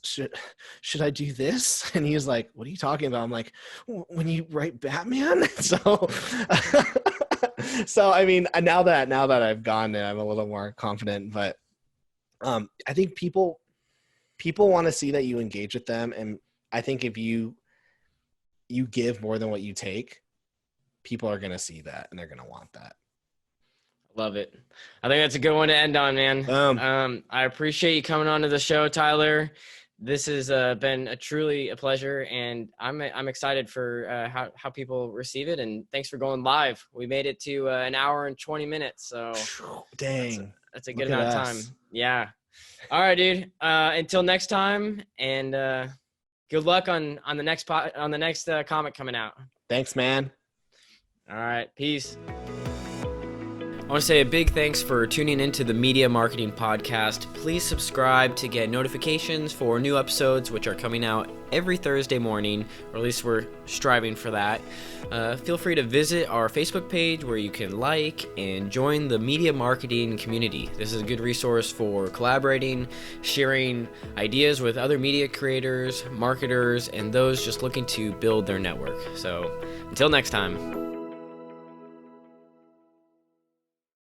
should I do this? And he was like, what are you talking about? I'm like, when you write Batman? So So I mean, now that I've gone, I'm a little more confident. But I think people want to see that you engage with them, and I think if you give more than what you take, people are going to see that and they're going to want that. Love it. I think that's a good one to end on, man. I appreciate you coming on to the show, Tyler. This has been truly a pleasure, and I'm excited for how people receive it. And thanks for going live. We made it to an hour and 20 minutes. So dang, that's a good amount of time. Yeah. All right, dude. Until next time, and good luck on the next comic coming out. Thanks, man. All right. Peace. I want to say a big thanks for tuning into the Media Marketing Podcast. Please subscribe to get notifications for new episodes, which are coming out every Thursday morning, or at least we're striving for that. Feel free to visit our Facebook page where you can like and join the media marketing community. This is a good resource for collaborating, sharing ideas with other media creators, marketers, and those just looking to build their network. So until next time.